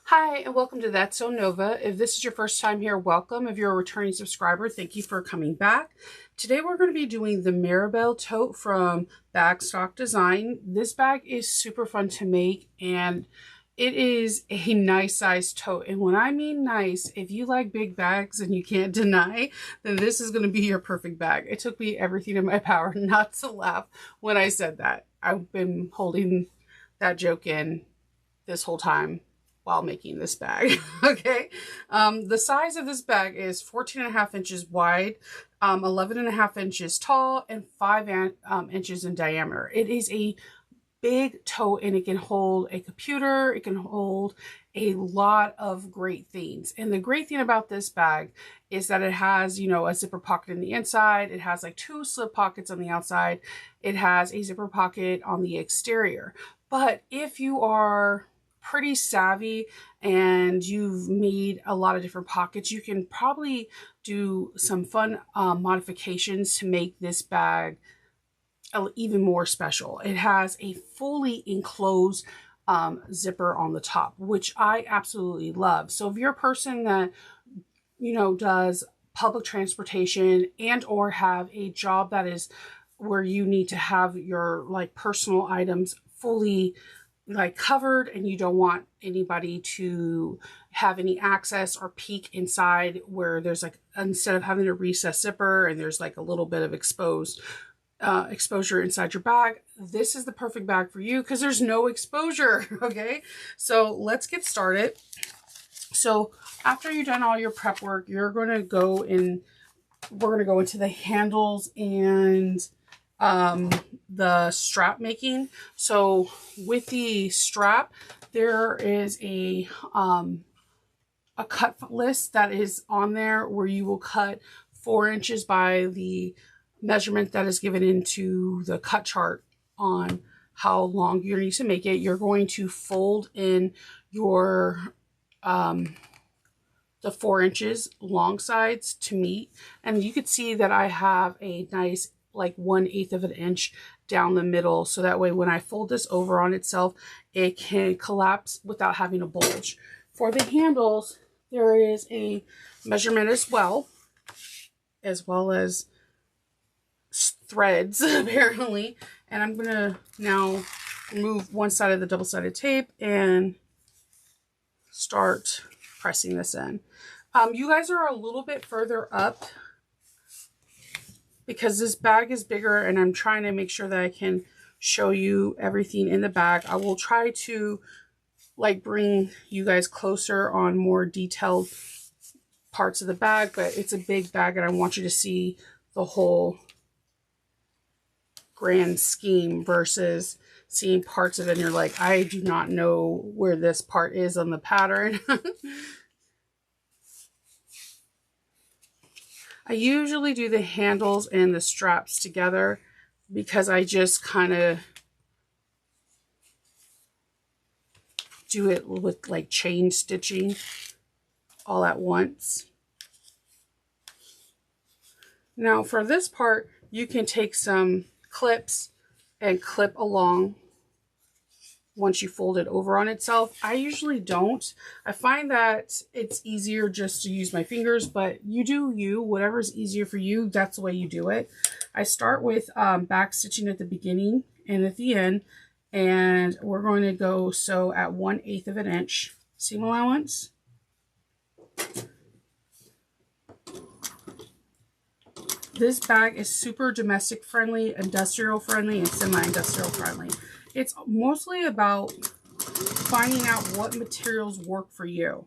Hi, and welcome to That's So Nova. If this is your first time here, welcome. If you're a returning subscriber, thank you for coming back. Today we're going to be doing the Mirabel tote from Bagstock Design. This bag is super fun to make, and it is a nice size tote. And when I mean nice, if you like big bags and you can't deny, then this is going to be your perfect bag. It took me everything in my power not to laugh when I said that. I've been holding that joke in this whole time while making this bag. Okay. The size of this bag is 14.5 inches wide, 11.5 inches tall, and 5 inches in diameter. It is a big tote, and it can hold a computer. It can hold a lot of great things. And the great thing about this bag is that it has, a zipper pocket in the inside. It has like 2 slip pockets on the outside. It has a zipper pocket on the exterior. But if you are pretty savvy and you've made a lot of different pockets, you can probably do some fun modifications to make this bag even more special. It has a fully enclosed zipper on the top, which I absolutely love. So if you're a person that does public transportation and or have a job that is where you need to have your personal items fully covered, and you don't want anybody to have any access or peek inside, where there's instead of having a recessed zipper and there's a little bit of exposure inside your bag, this is the perfect bag for you because there's no exposure. Okay, so let's get started. So after you've done all your prep work, we're going to go into the handles and the strap making. So with the strap, there is a cut list that is on there where you will cut 4 inches by the measurement that is given into the cut chart on how long you need to make it. You're going to fold in your the 4 inches long sides to meet, and you could see that I have a nice 1/8 of an inch down the middle, so that way when I fold this over on itself, it can collapse without having a bulge. For the handles, there is a measurement as well as threads apparently, and I'm gonna now remove one side of the double-sided tape and start pressing this in. You guys are a little bit further up because this bag is bigger, and I'm trying to make sure that I can show you everything in the bag. I will try to bring you guys closer on more detailed parts of the bag, but it's a big bag and I want you to see the whole grand scheme versus seeing parts of it and you're like, I do not know where this part is on the pattern. I usually do the handles and the straps together because I just kind of do it with chain stitching all at once. Now for this part, you can take some clips and clip along once you fold it over on itself. I usually don't. I find that it's easier just to use my fingers, but you do you. Whatever's easier for you, that's the way you do it. I start with back stitching at the beginning and at the end, and we're going to go sew at 1/8 of an inch seam allowance. This bag is super domestic friendly, industrial friendly, and semi-industrial friendly. It's mostly about finding out what materials work for you.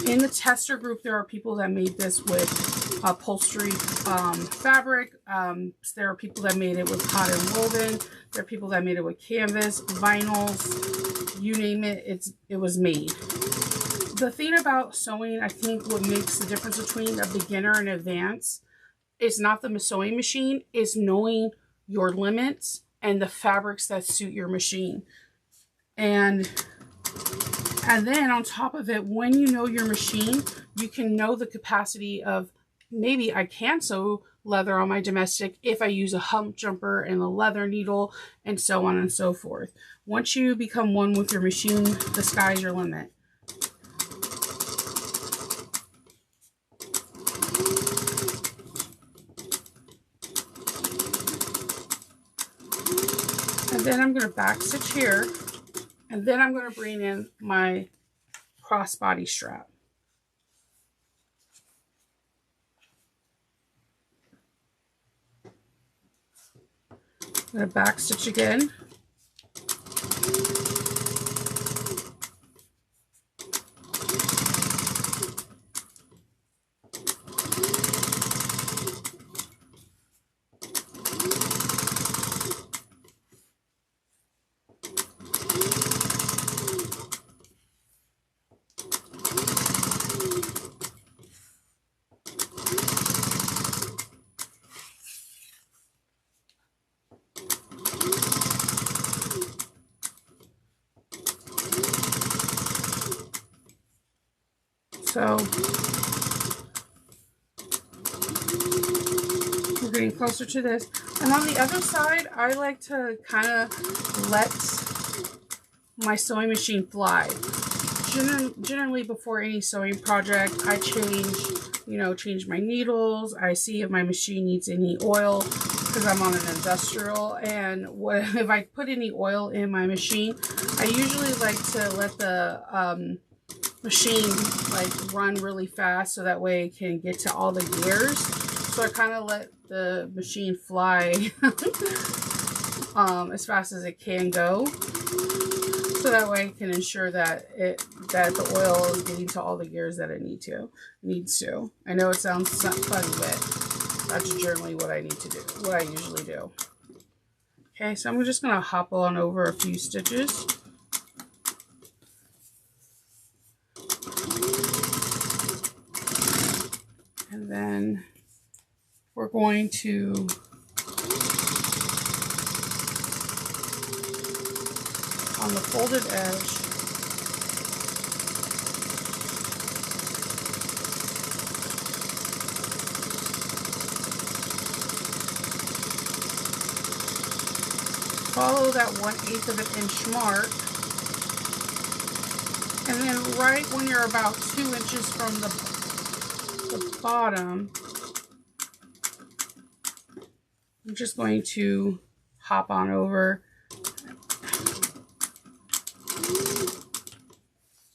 In the tester group, there are people that made this with upholstery fabric. There are people that made it with cotton woven. There are people that made it with canvas, vinyls, you name it, it was made. The thing about sewing, I think what makes the difference between a beginner and advanced is not the sewing machine, is knowing your limits and the fabrics that suit your machine. And then on top of it, when you know your machine, you can know the capacity of, maybe I can sew leather on my domestic, if I use a hump jumper and a leather needle, and so on and so forth. Once you become one with your machine, the sky's your limit. And then I'm going to back stitch here, and then I'm going to bring in my crossbody strap. I'm going to back stitch again. So we're getting closer to this. And on the other side, I like to kind of let my sewing machine fly. Generally before any sewing project, I change my needles. I see if my machine needs any oil, because I'm on an industrial, and if I put any oil in my machine, I usually like to let the machine like run really fast, so that way it can get to all the gears. So I kind of let the machine fly as fast as it can go, so that way it can ensure that the oil is getting to all the gears that it needs to. I know it sounds funny, but that's generally what I need to do, what I usually do. Okay, so I'm just gonna hop on over a few stitches. And then we're going to on the folded edge, follow that 1/8 of an inch mark, and then right when you're about 2 inches from the bottom, I'm just going to hop on over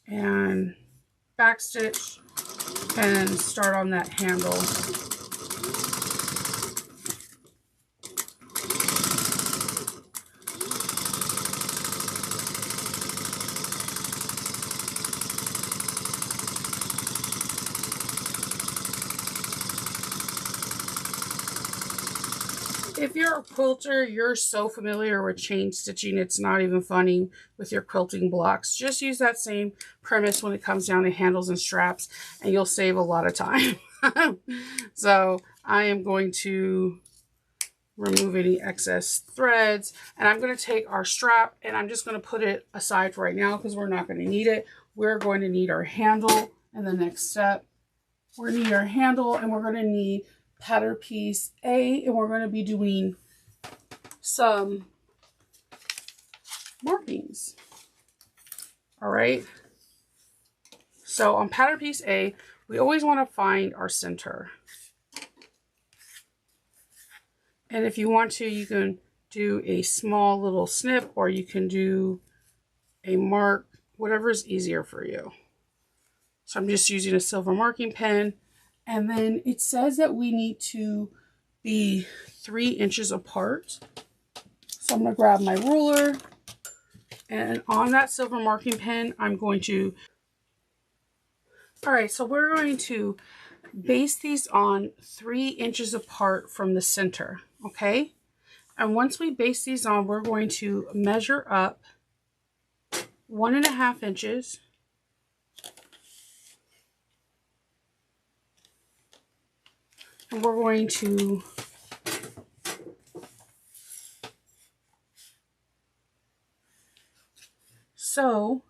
and back stitch and start on that handle. If you're a quilter, you're so familiar with chain stitching, it's not even funny with your quilting blocks. Just use that same premise when it comes down to handles and straps, and you'll save a lot of time. So I am going to remove any excess threads, and I'm going to take our strap and I'm just going to put it aside for right now because we're not going to need it. We're going to need our handle in the next step. We're going to need our handle, and we're going to need pattern piece A, and we're going to be doing some markings. All right. So on pattern piece A, we always want to find our center. And if you want to, you can do a small little snip, or you can do a mark, whatever is easier for you. So I'm just using a silver marking pen. And then it says that we need to be 3 inches apart. So I'm going to grab my ruler, and on that silver marking pen, I'm going to, all right, so we're going to base these on 3 inches apart from the center, okay? And once we base these on, we're going to measure up 1.5 inches. And we're going to sew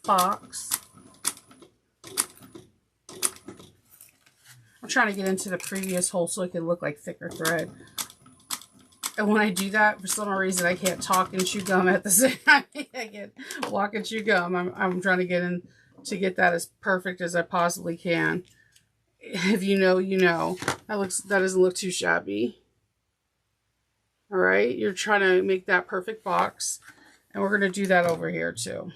box. I'm trying to get into the previous hole so it can look like thicker thread. And when I do that, for some reason, I can't talk and chew gum at the same time. I can walk and chew gum. I'm trying to get in to get that as perfect as I possibly can. If you know, you know. That doesn't look too shabby. All right, you're trying to make that perfect box. And we're going to do that over here too.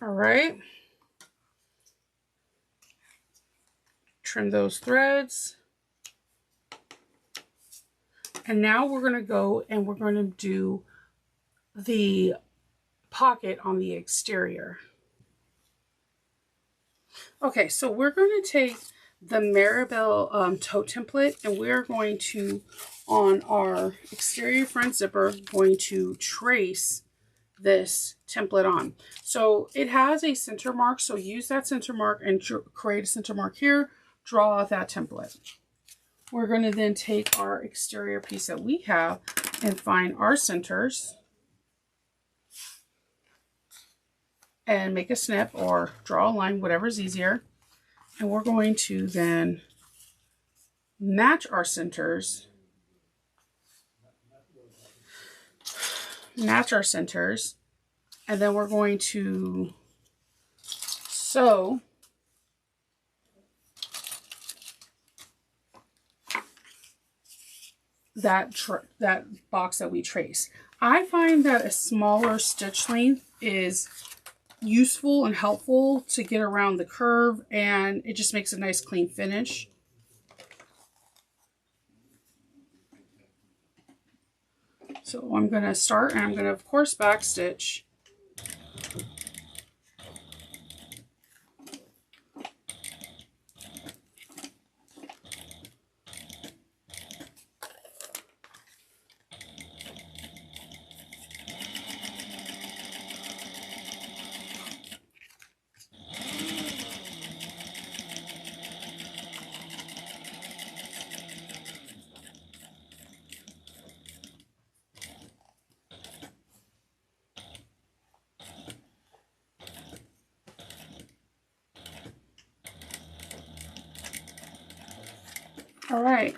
All right. Trim those threads. And now we're going to go and we're going to do the pocket on the exterior. Okay, so we're going to take the Mirabel tote template, and we're going to, on our exterior front zipper, going to trace this template on. So it has a center mark, so use that center mark and create a center mark here, draw out that template. We're going to then take our exterior piece that we have and find our centers and make a snip or draw a line, whatever's easier. And we're going to then match our centers. And then we're going to sew that box that we trace. I find that a smaller stitch length is useful and helpful to get around the curve, and it just makes a nice clean finish. So I'm going to start, and I'm going to of course back stitch. All right.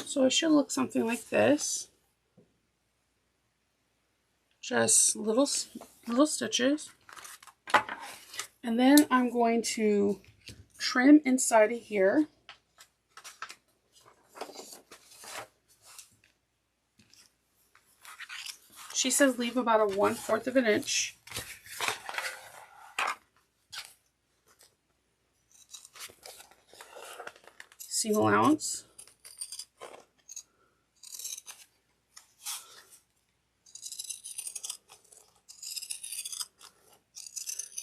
So it should look something like this. Just little stitches. And then I'm going to trim inside of here. She says leave about a 1/4 of an inch. Seam allowance.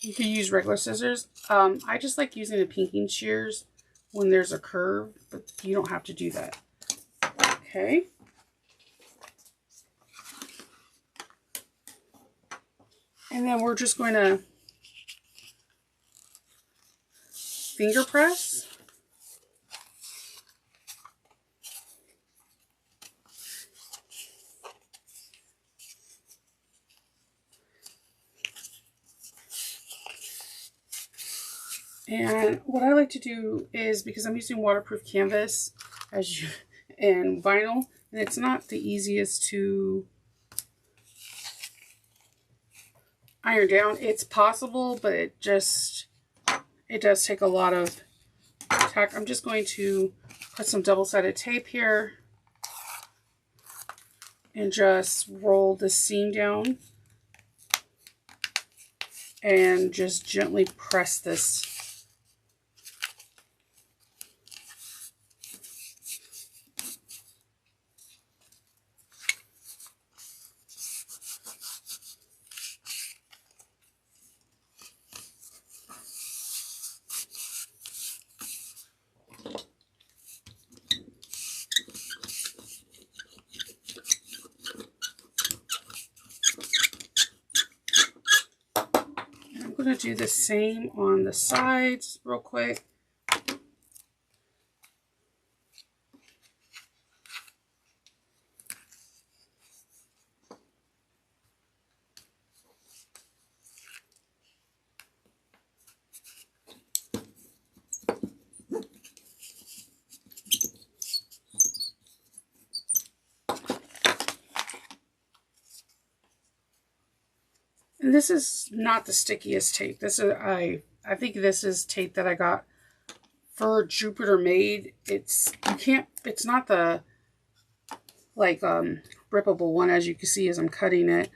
You can use regular scissors. I just like using the pinking shears when there's a curve, but you don't have to do that. Okay. And then we're just going to finger press. And what I like to do is, because I'm using waterproof canvas and vinyl, and it's not the easiest to iron down. It's possible, but it does take a lot of tack, I'm just going to put some double-sided tape here and just roll the seam down and just gently press this. I'm going to do the same on the sides real quick. And this is not the stickiest tape. This is I think this is tape that I got for Jupiter Made. It's not the like rippable one, as you can see as I'm cutting it.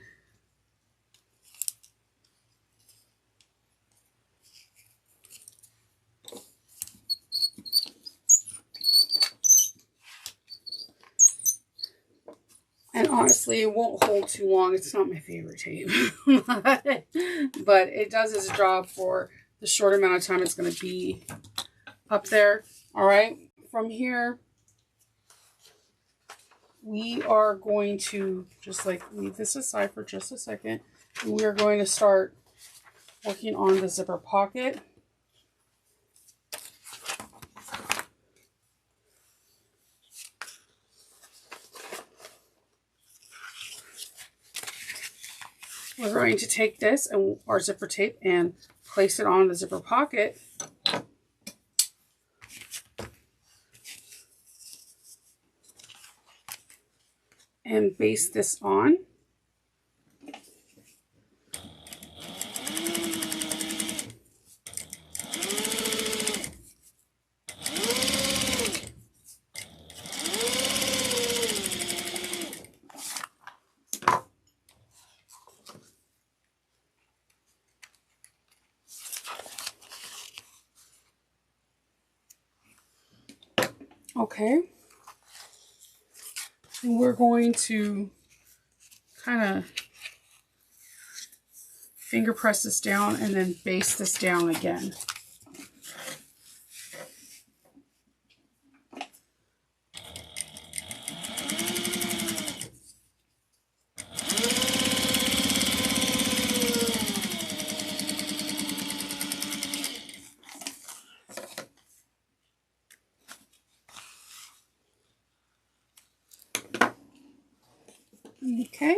And honestly, it won't hold too long. It's not my favorite tape. But it does its job for the short amount of time it's going to be up there. All right. From here, we are going to just like leave this aside for just a second. And we are going to start working on the zipper pocket. We're going to take this and our zipper tape and place it on the zipper pocket. And baste this on. Okay, and we're going to kind of finger press this down and then baste this down again. Okay.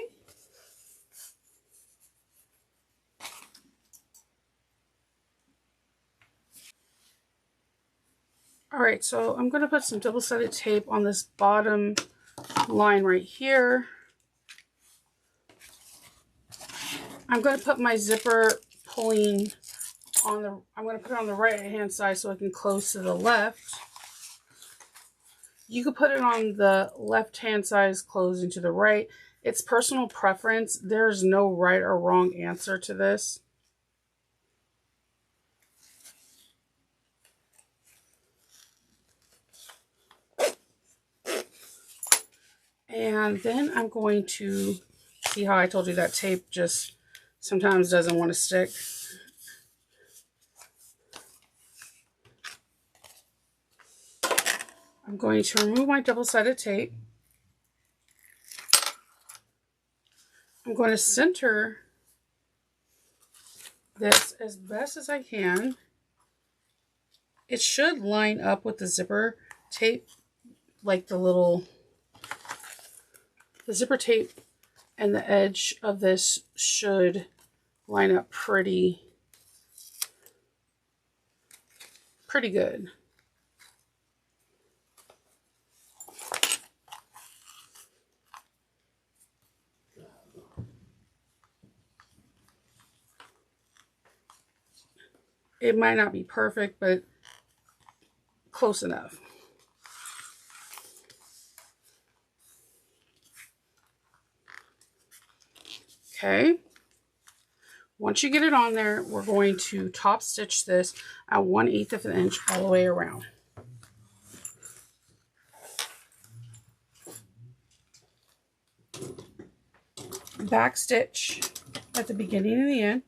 All right, so I'm going to put some double-sided tape on this bottom line right here. I'm going to put my zipper pulling on the, I'm going to put it on the right-hand side so I can close to the left. You could put it on the left-hand side, closing to the right. It's personal preference. There's no right or wrong answer to this. And then I'm going to see how I told you that tape just sometimes doesn't want to stick. I'm going to remove my double-sided tape. I'm going to center this as best as I can. It should line up with the zipper tape, like the zipper tape and the edge of this should line up pretty good. It might not be perfect, but close enough. Okay. Once you get it on there, we're going to top stitch this at 1/8 of an inch all the way around. Back stitch at the beginning and the end.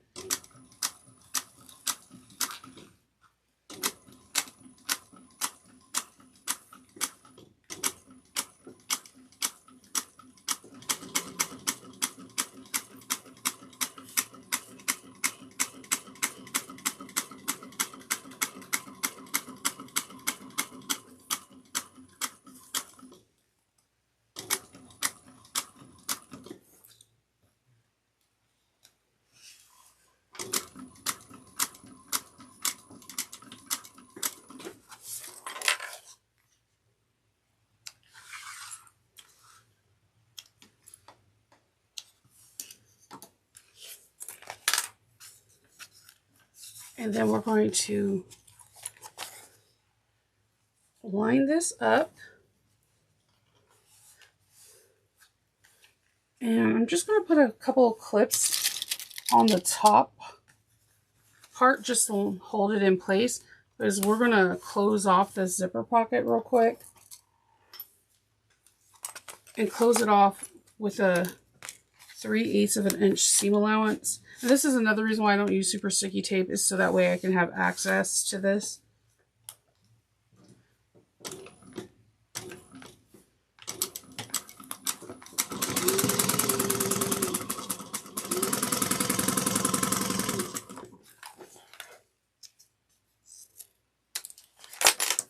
And then we're going to line this up. And I'm just going to put a couple of clips on the top part just to hold it in place, because we're going to close off this zipper pocket real quick. And close it off with a 3/8 of an inch seam allowance. And this is another reason why I don't use super sticky tape, is so that way I can have access to this.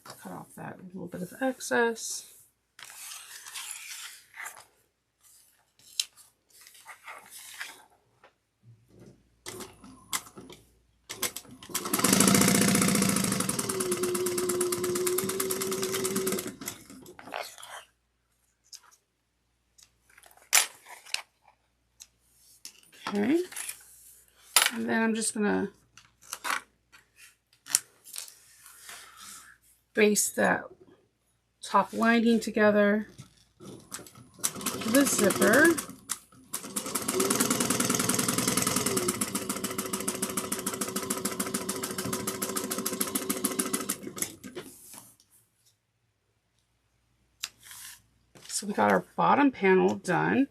Cut off that little bit of excess. Okay, and then I'm just gonna baste that top lining together with the zipper. So we got our bottom panel done,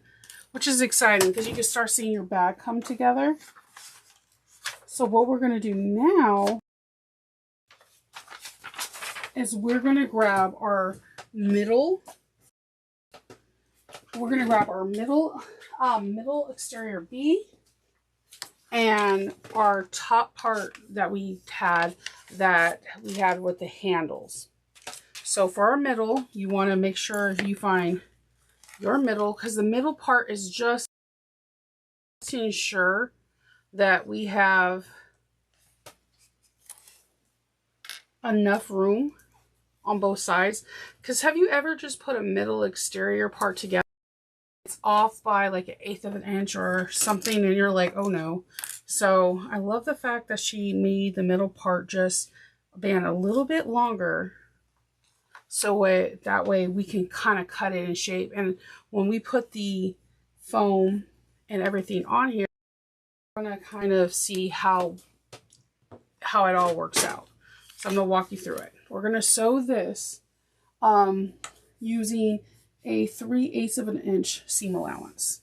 which is exciting because you can start seeing your bag come together. So what we're going to do now is we're going to grab our middle. We're going to grab our middle exterior B and our top part that we had with the handles. So for our middle, you want to make sure you find your middle, because the middle part is just to ensure that we have enough room on both sides. Because have you ever just put a middle exterior part together, it's off by like 1/8 of an inch or something, and you're like, oh no. So I love the fact that she made the middle part just band a little bit longer, so that way we can kind of cut it in shape. And when we put the foam and everything on here, we're going to kind of see how it all works out. So I'm going to walk you through it. We're going to sew this using a 3/8 of an inch seam allowance.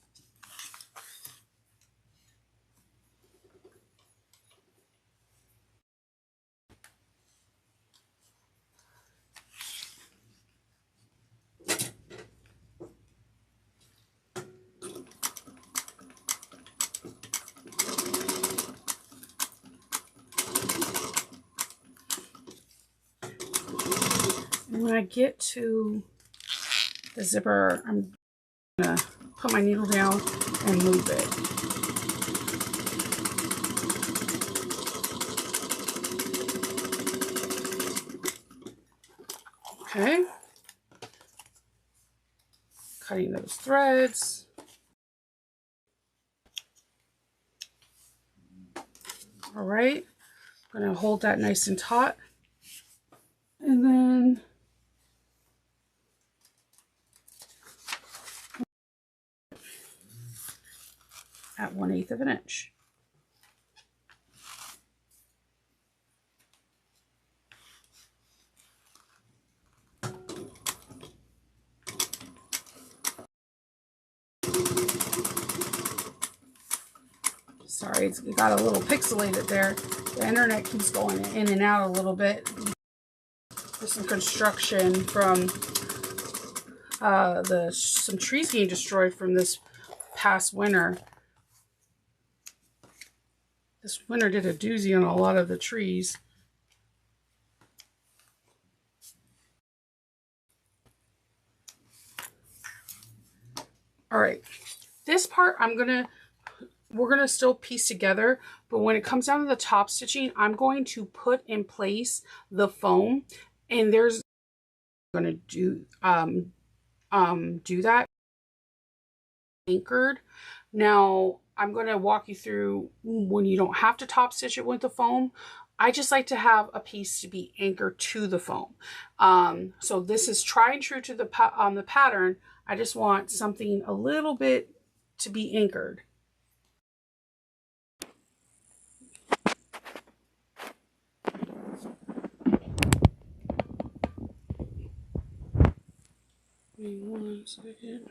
When I get to the zipper, I'm going to put my needle down and move it. Okay. Cutting those threads. All right. I'm going to hold that nice and taut. And then at 1/8 of an inch. Sorry, it's got a little pixelated there. The internet keeps going in and out a little bit. There's some construction from some trees getting destroyed from this past winter. This winter did a doozy on a lot of the trees. All right, this part we're gonna still piece together, but when it comes down to the top stitching, I'm going to put in place the foam, and there's gonna do that anchored. Now I'm going to walk you through when you don't have to top stitch it with the foam. I just like to have a piece to be anchored to the foam. So this is tried and true to the pattern. I just want something a little bit to be anchored. Give me 1 second.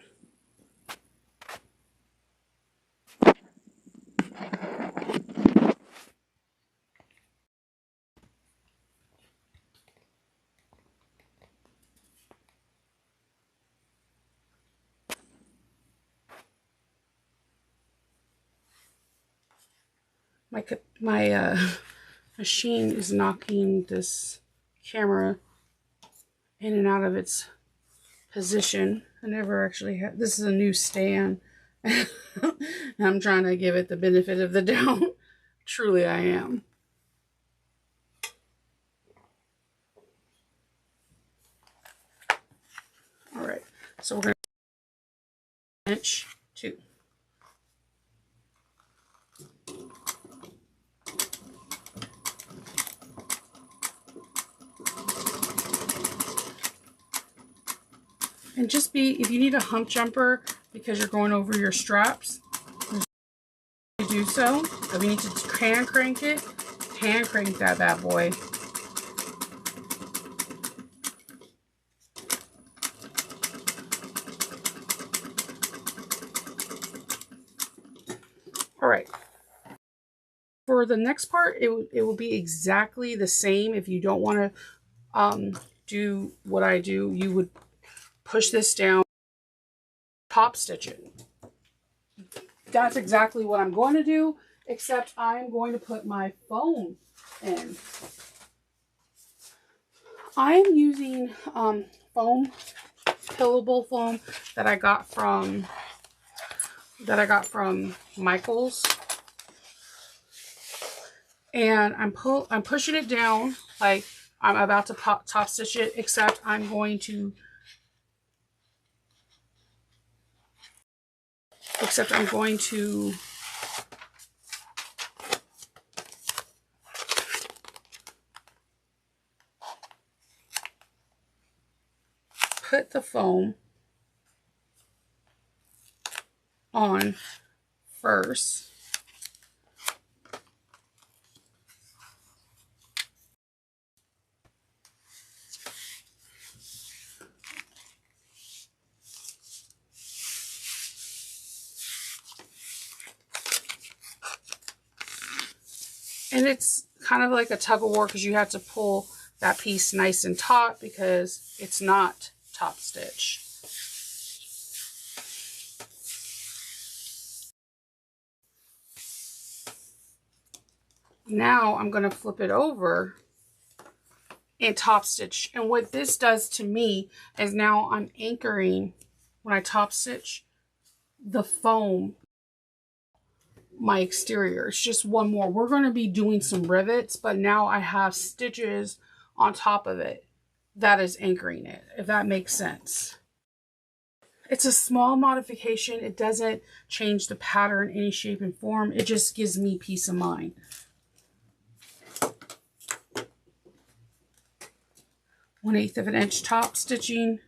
My machine is knocking this camera in and out of its position. I never actually had, this is a new stand. I'm trying to give it the benefit of the doubt. Truly I am. All right, so we're going to inch 2. And just if you need a hump jumper because you're going over your straps, you do so. If you need to hand crank it, hand crank that bad boy. All right. For the next part, it will be exactly the same. If you don't want to do what I do, you would push this down, top stitch it. That's exactly what I'm going to do, except I'm going to put my foam in. I'm using foam, pillable foam that I got from Michael's, and I'm pushing it down like I'm about to top stitch it, except I'm going to put the foam on first. And it's kind of like a tug of war because you have to pull that piece nice and taut because it's not top stitched. Now I'm going to flip it over and top stitch. And what this does to me is now I'm anchoring, when I top stitch, the foam, my exterior. It's just one more. We're going to be doing some rivets, but now I have stitches on top of it that is anchoring it, if that makes sense. It's a small modification. It doesn't change the pattern any shape and form. It just gives me peace of mind. 1/8 of an inch top stitching.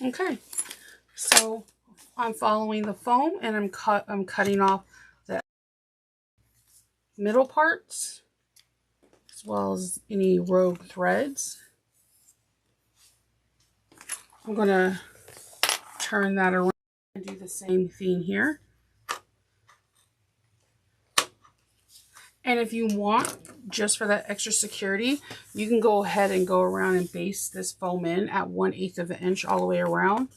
Okay, so I'm following the foam and I'm cutting off the middle parts as well as any rogue threads. I'm going to turn that around and do the same thing here. And if you want, just for that extra security, you can go ahead and go around and baste this foam in at 1/8 of an inch all the way around.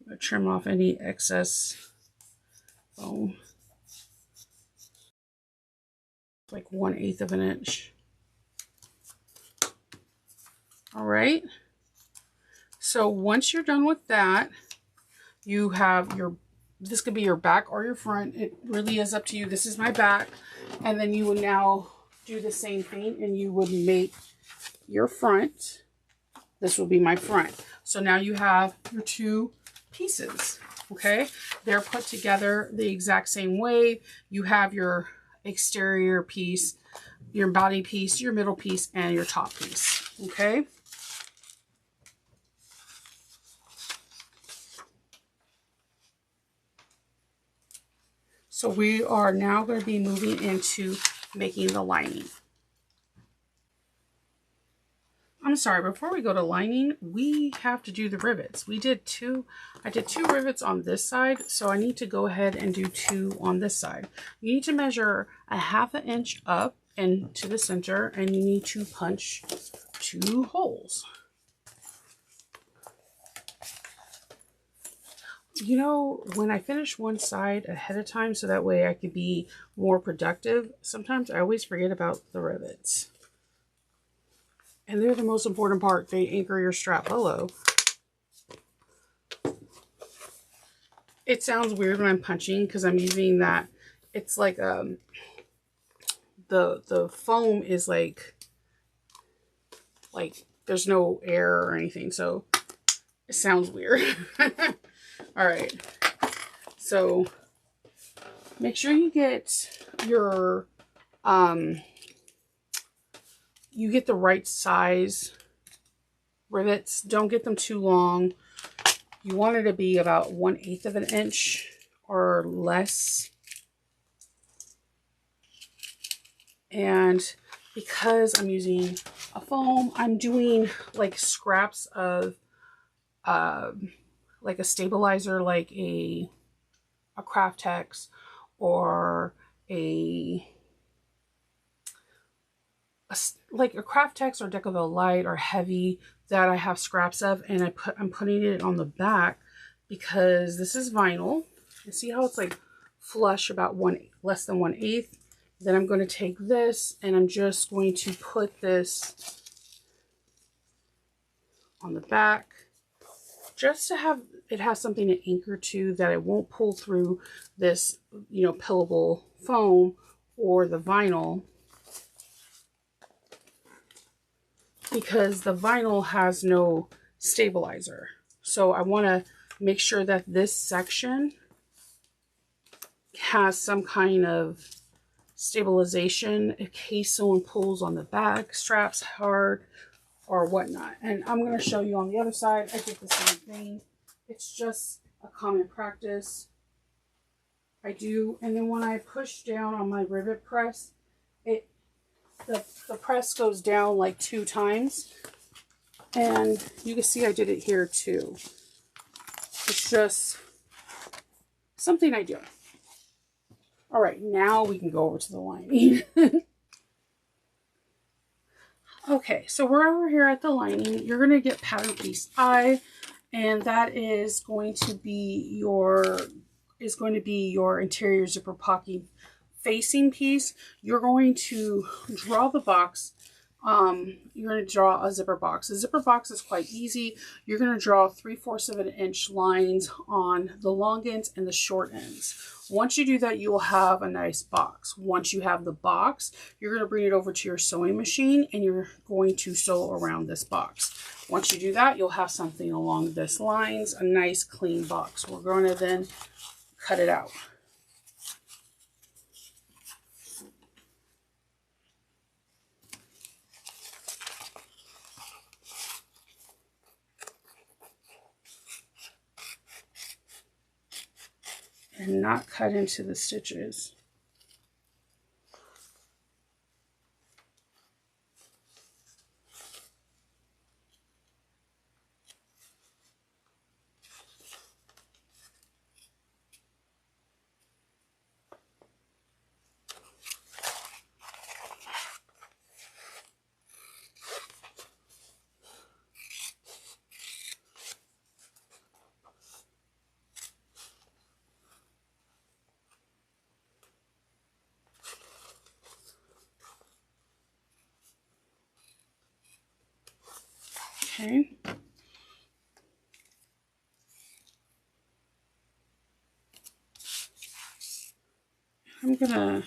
I'm going to trim off any excess foam. Like 1/8 of an inch. All right. So once you're done with that, you have your, this could be your back or your front. It really is up to you. This is my back. And then you would now do the same thing and you would make your front. This will be my front. So now you have your two pieces. Okay. They're put together the exact same way. You have your exterior piece, your body piece, your middle piece, and your top piece. Okay. So we are now going to be moving into making the lining. I'm sorry, before we go to lining, we have to do the rivets. I did two rivets on this side, so I need to go ahead and do 2 on this side. You need to measure a 1/2 inch up and to the center, and you need to punch 2 holes. You know, when I finish one side ahead of time so that way I could be more productive, sometimes I always forget about the rivets. And they're the most important part. They anchor your strap below. It sounds weird when I'm punching because I'm using that. It's like the foam is like there's no air or anything, so it sounds weird. All right, so make sure you get your you get the right size rivets. Don't get them too long. You want it to be about 1/8 of an inch or less. And because I'm using a foam, I'm doing like scraps of like a stabilizer, like a Craftex or like a Craftex or Decaville Light or Heavy that I have scraps of, and I'm putting it on the back because this is vinyl. You see how it's like flush about less than 1/8. Then I'm going to take this and I'm just going to put this on the back just to have it has something to anchor to, that it won't pull through this, you know, pillable foam or the vinyl, because the vinyl has no stabilizer. So I want to make sure that this section has some kind of stabilization in case someone pulls on the back straps hard or whatnot. And I'm going to show you on the other side. I did the same thing. It's just a common practice I do. And then when I push down on my rivet press, the press goes down like 2 times. And you can see I did it here too. It's just something I do. All right, now we can go over to the lining. Okay, so we're over here at the lining. You're going to get pattern piece I, and that is going to be your interior zipper pocket facing piece. You're going to draw the box you're going to draw a zipper box. The zipper box is quite easy. You're going to draw 3/4 of an inch lines on the long ends and the short ends. Once you do that, you will have a nice box. Once you have the box, you're going to bring it over to your sewing machine and you're going to sew around this box. Once you do that, you'll have something along this lines, a nice clean box. We're going to then cut it out. And not cut into the stitches. Okay. I'm gonna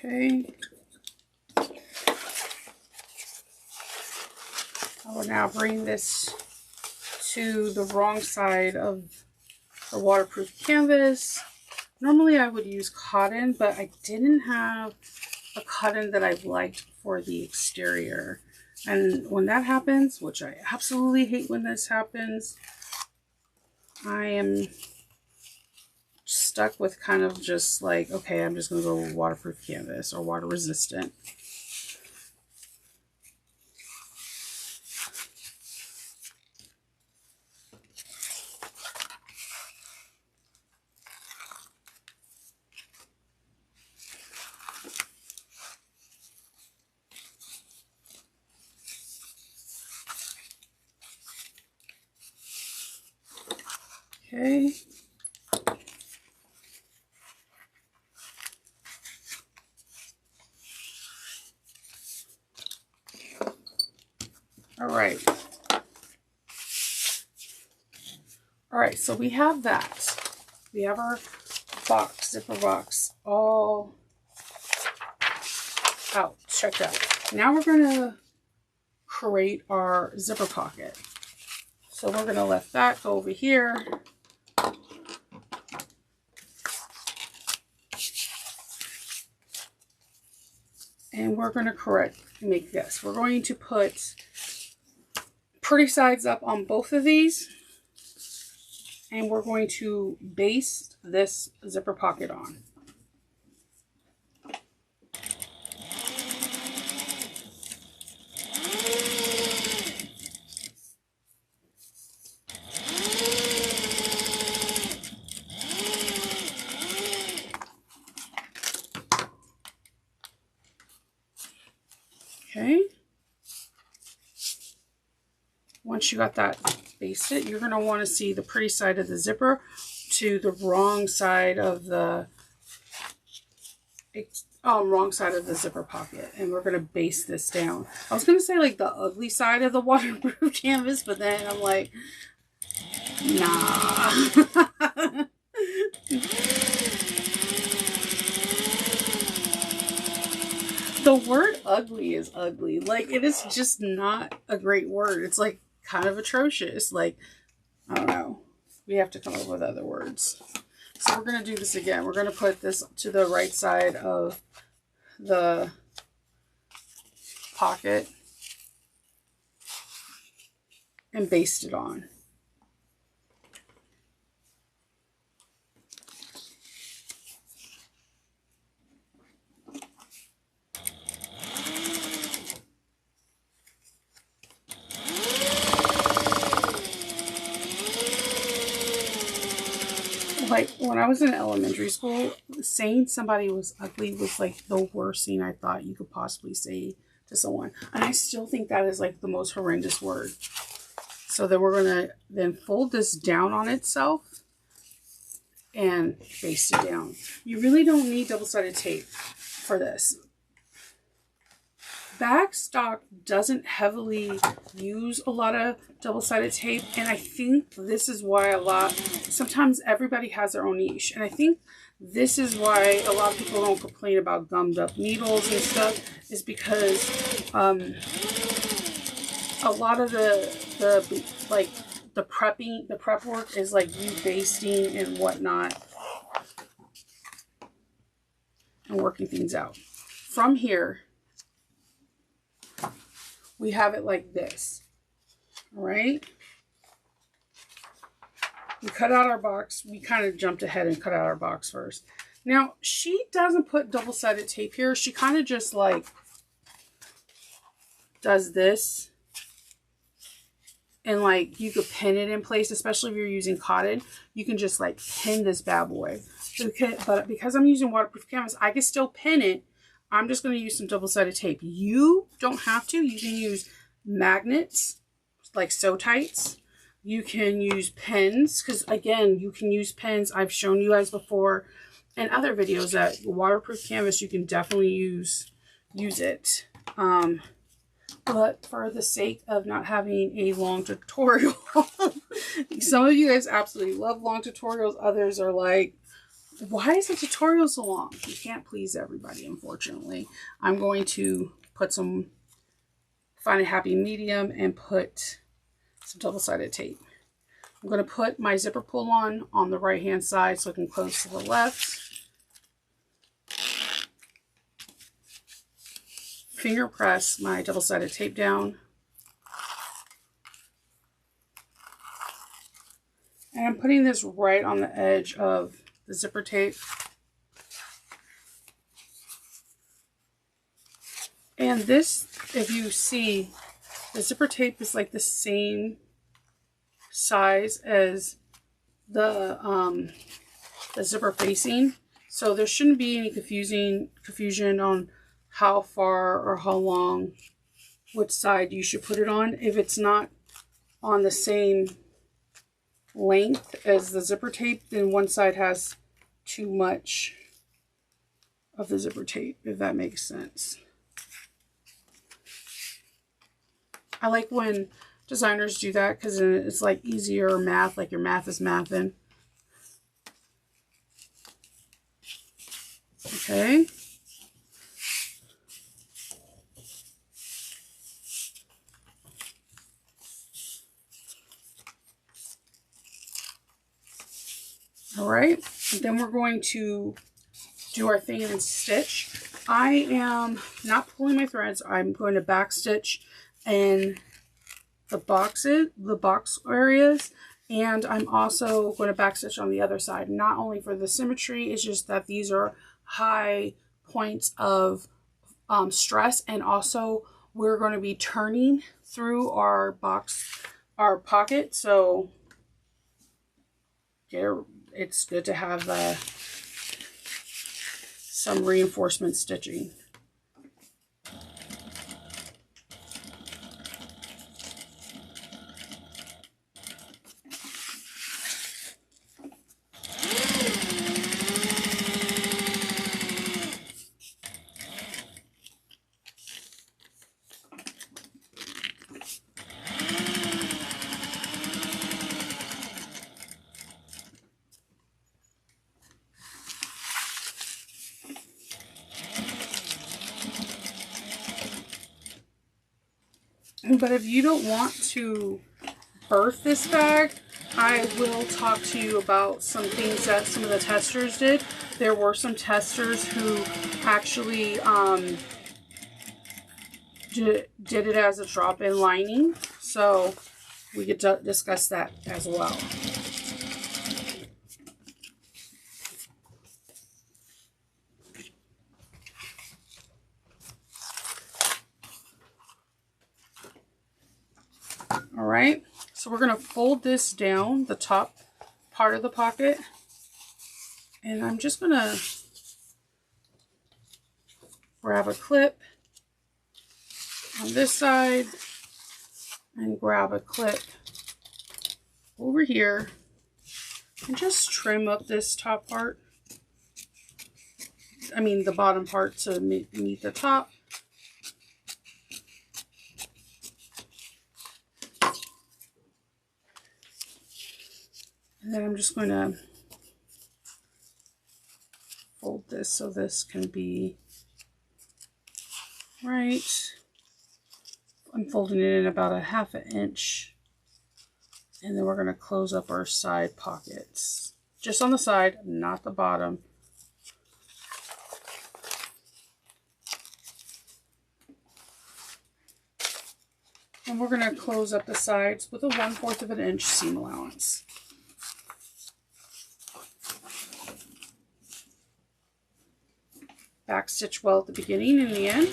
Okay. I will now bring this to the wrong side of the waterproof canvas. Normally I would use cotton, but I didn't have a cotton that I liked for the exterior. And when that happens, which I absolutely hate when this happens, I am stuck with kind of just like, okay, I'm just going to go with waterproof canvas or water resistant. Okay. All right. All right, so we have that. We have our box, zipper box, all out, checked out. Now we're going to create our zipper pocket. So we're going to let that go over here. And we're going to make this. We're going to put pretty sides up on both of these. And we're going to baste this zipper pocket on. Okay. Once you got that basted, you're going to want to see the pretty side of the zipper to the wrong side of the zipper pocket, and we're going to baste this down. I was going to say like the ugly side of the waterproof canvas, but then I'm like, nah. The word ugly is ugly. Like, it is just not a great word. It's like kind of atrocious. Like, I don't know. We have to come up with other words. So we're going to do this again. We're going to put this to the right side of the pocket and baste it on. when I was in elementary school, saying somebody was ugly was like the worst thing I thought you could possibly say to someone. And I still think that is like the most horrendous word. So then we're going to then fold this down on itself and baste it down. You really don't need double-sided tape for this. Bagstock doesn't heavily use a lot of double-sided tape, and I think this is why sometimes everybody has their own niche, and I think this is why a lot of people don't complain about gummed up needles and stuff, is because a lot of the prep work is like you basting and whatnot and working things out. From here, we have it like this. All right. We cut out our box. We kind of jumped ahead and cut out our box first. Now, she doesn't put double-sided tape here. She kind of just like does this. And like you could pin it in place, especially if you're using cotton. You can just like pin this bad boy. But because I'm using waterproof canvas, I can still pin it. I'm just going to use some double-sided tape. You don't have to. You can use magnets, like So-Tights. You can use pens, because again, you can use pens. I've shown you guys before in other videos that waterproof canvas, you can definitely use it. But for the sake of not having a long tutorial, some of you guys absolutely love long tutorials. Others are like, why is the tutorial so long? You can't please everybody, unfortunately. I'm going to find a happy medium and put some double-sided tape. I'm going to put my zipper pull on the right-hand side so I can close to the left. Finger press my double-sided tape down. And I'm putting this right on the edge of the zipper tape. And this, if you see, the zipper tape is like the same size as the zipper facing. So there shouldn't be any confusion on how far or how long, which side you should put it on. If it's not on the same length as the zipper tape, then one side has too much of the zipper tape, if that makes sense. I like when designers do that because it's like easier math, like your math is mathing. Okay. All right, and then we're going to do our thing and stitch. I am not pulling my threads. I'm going to back stitch in the box areas, and I'm also going to back stitch on the other side. Not only for the symmetry, it's just that these are high points of stress, and also we're going to be turning through our pocket, so it's good to have some reinforcement stitching. But if you don't want to birth this bag, I will talk to you about some things that some of the testers did. There were some testers who actually did it as a drop-in lining, so we could discuss that as well. All right, so we're going to fold this down, the top part of the pocket, And I'm just going to grab a clip on this side and grab a clip over here and just trim up this top part. I mean the bottom part to meet the top. And then I'm just going to fold this so this can be right. I'm folding it in about a 1/2 inch. And then we're going to close up our side pockets. Just on the side, not the bottom. And we're going to close up the sides with a 1/4 of an inch seam allowance. Back stitch well at the beginning and the end.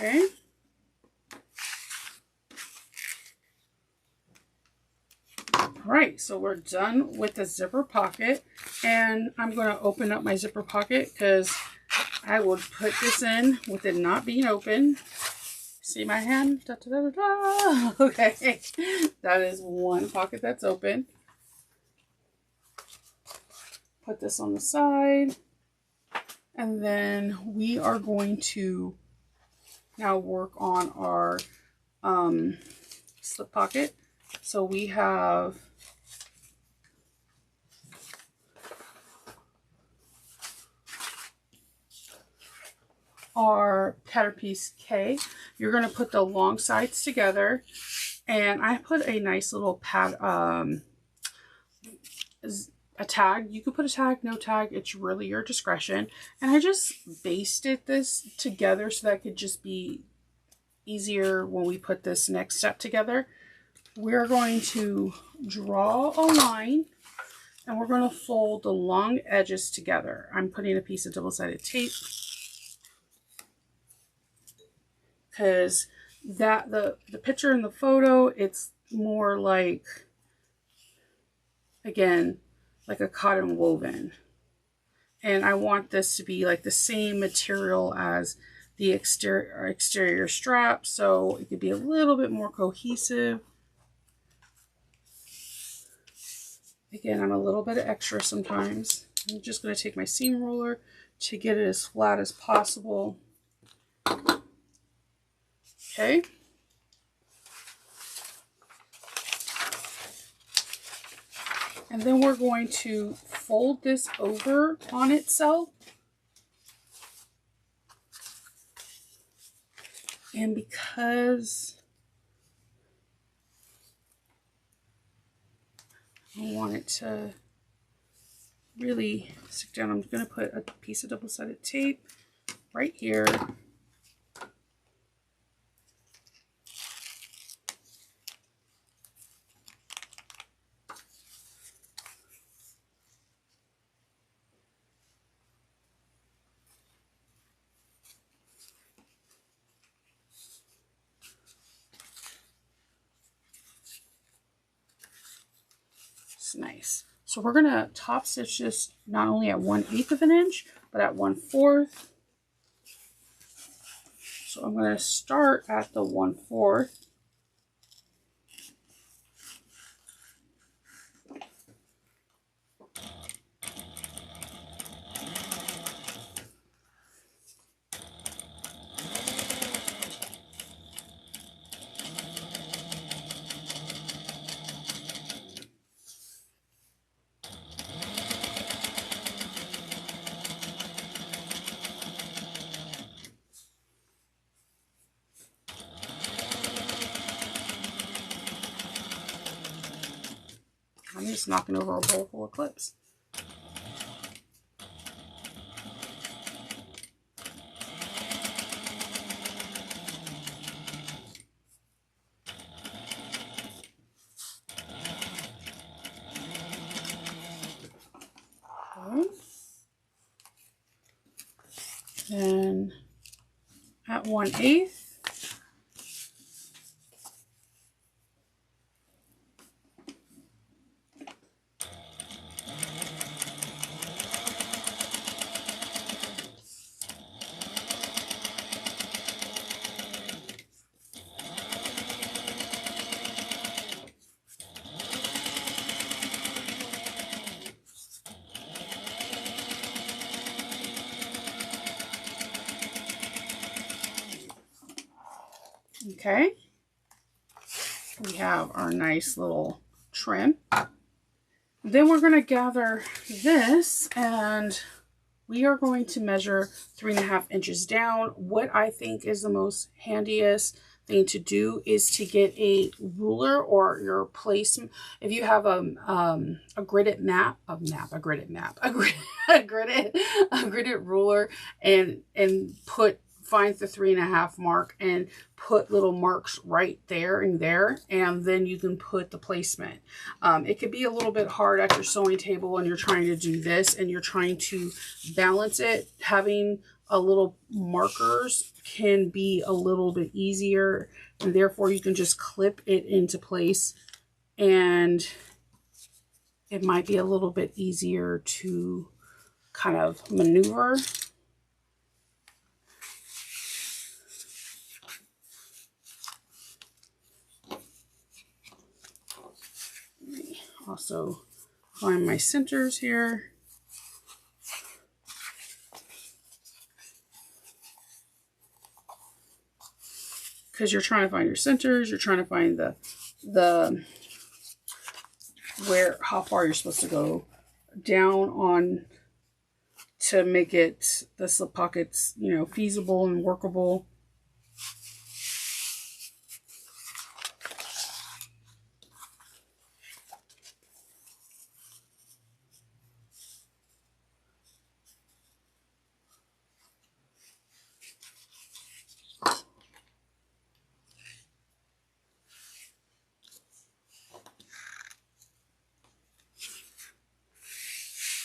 Okay. Alright, so we're done with the zipper pocket, and I'm going to open up my zipper pocket because I would put this in with it not being open. See my hand? Da, da, da, da, da. Okay, that is one pocket that's open. Put this on the side, and then we are going to now work on our slip pocket. So we have our pattern piece K. You're going to put the long sides together, and I put a nice little pad, a tag. You could put a tag, no tag, it's really your discretion. And I just basted this together so that it could just be easier when we put this next step together. We're going to draw a line, and we're going to fold the long edges together. I'm putting a piece of double-sided tape because that the picture in the photo, it's more like, again, like a cotton woven. And I want this to be like the same material as the exterior strap, so it could be a little bit more cohesive. Again, I'm a little bit extra sometimes. I'm just going to take my seam roller to get it as flat as possible. Okay. And then we're going to fold this over on itself. And because I want it to really stick down, I'm going to put a piece of double-sided tape right here. Nice. So we're going to top stitch this not only at 1/8 of an inch, but at 1/4. So I'm going to start at the 1/4. just knocking over a bowl full of clips. Then at 1/8. Okay, we have our nice little trim. Then we're going to gather this and we are going to measure 3.5 inches down. What I think is the most handiest thing to do is to get a ruler or your placement. If you have a gridded ruler and find the 3.5 mark and put little marks right there and there, and then you can put the placement. It could be a little bit hard at your sewing table and you're trying to do this and you're trying to balance it. Having a little markers can be a little bit easier, and therefore you can just clip it into place and it might be a little bit easier to kind of maneuver. Also find my centers here. Because you're trying to find your centers, you're trying to find how far you're supposed to go down on to make it the slip pockets, you know, feasible and workable.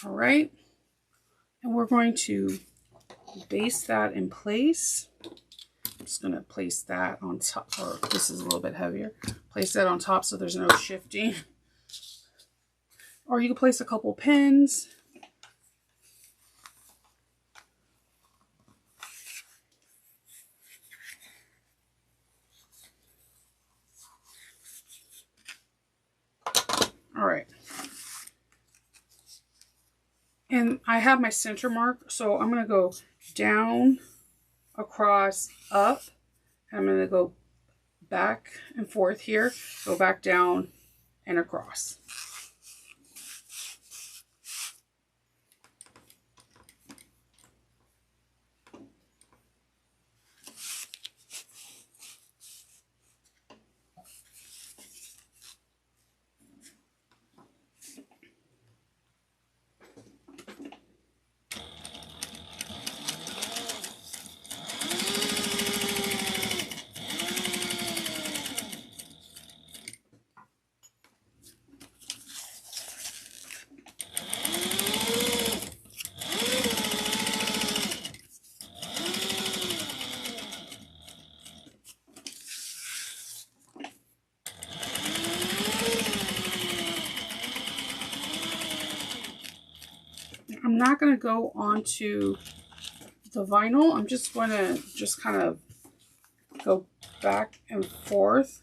All right, and we're going to base that in place. I'm just going to place that on top, or this is a little bit heavier. Place that on top so there's no shifting. Or you can place a couple pins. All right. And I have my center mark, so I'm going to go down, across, up. And I'm going to go back and forth here, go back down and across. I'm not going to go onto the vinyl. I'm just going to kind of go back and forth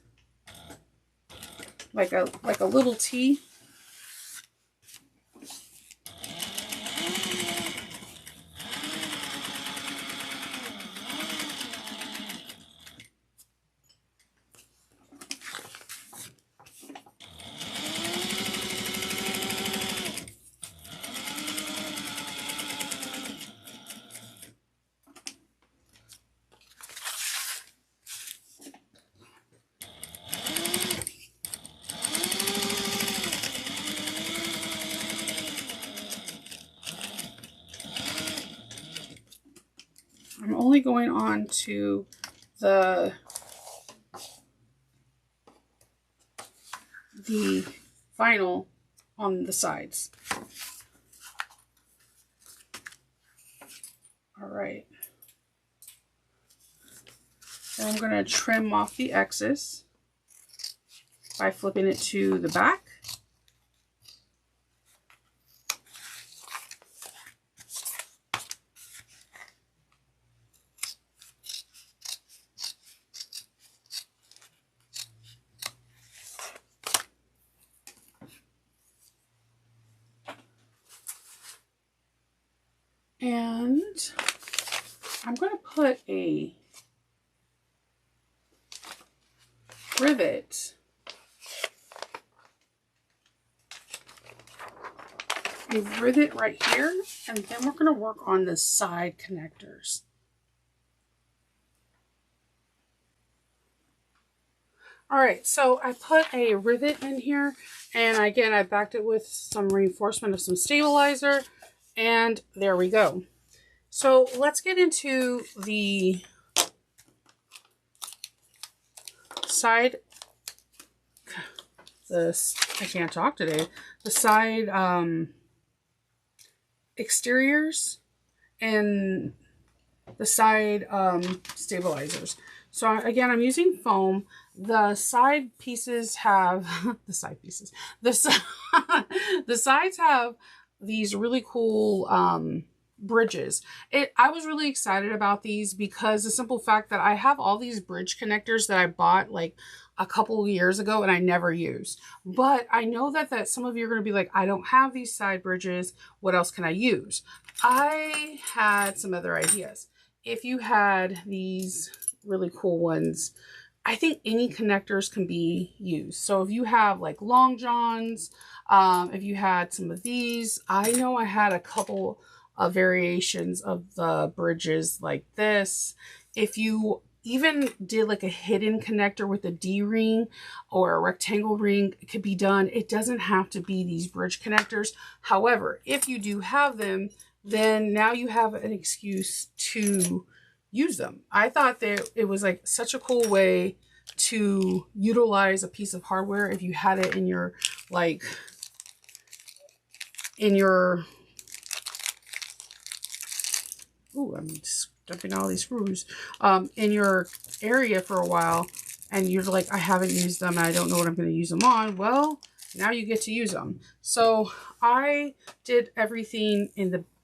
like a little T. I'm only going on to the vinyl on the sides. All right. And I'm going to trim off the excess by flipping it to the back. And I'm going to put a rivet right here, and then we're going to work on the side connectors. All right, so I put a rivet in here, and again, I backed it with some reinforcement of some stabilizer, and there we go. So let's get into the side, I can't talk today, the side exteriors and the side stabilizers. So again, I'm using foam. The side pieces have the sides have these really cool bridges. I was really excited about these because the simple fact that I have all these bridge connectors that I bought like a couple of years ago and I never used. But I know that some of you are going to be like, I don't have these side bridges. What else can I use? I had some other ideas. If you had these really cool ones, I think any connectors can be used. So if you have like long johns, if you had some of these, I know I had a couple of variations of the bridges like this. If you even did like a hidden connector with a D-ring or a rectangle ring, it could be done. It doesn't have to be these bridge connectors. However, if you do have them, then now you have an excuse to use them. I thought that it was like such a cool way to utilize a piece of hardware if you had it in your ooh, I'm just dumping all these screws in your area for a while, and you're like, I haven't used them and I don't know what I'm going to use them on. Well, now you get to use them. So I did everything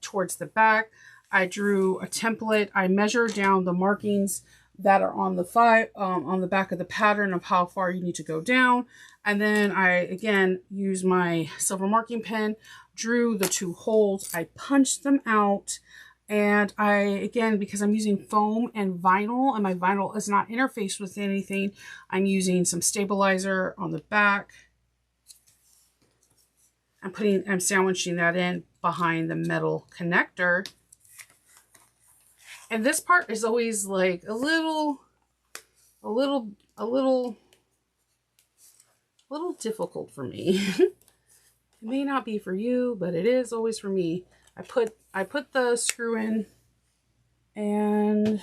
towards the back. I drew a template. I measured down the markings that are on the back of the pattern of how far you need to go down. And then I, again, used my silver marking pen, drew the 2 holes. I punched them out. And I, again, because I'm using foam and vinyl, and my vinyl is not interfaced with anything, I'm using some stabilizer on the back. I'm sandwiching that in behind the metal connector. And this part is always like a little difficult for me. It may not be for you, but it is always for me. I put the screw in, and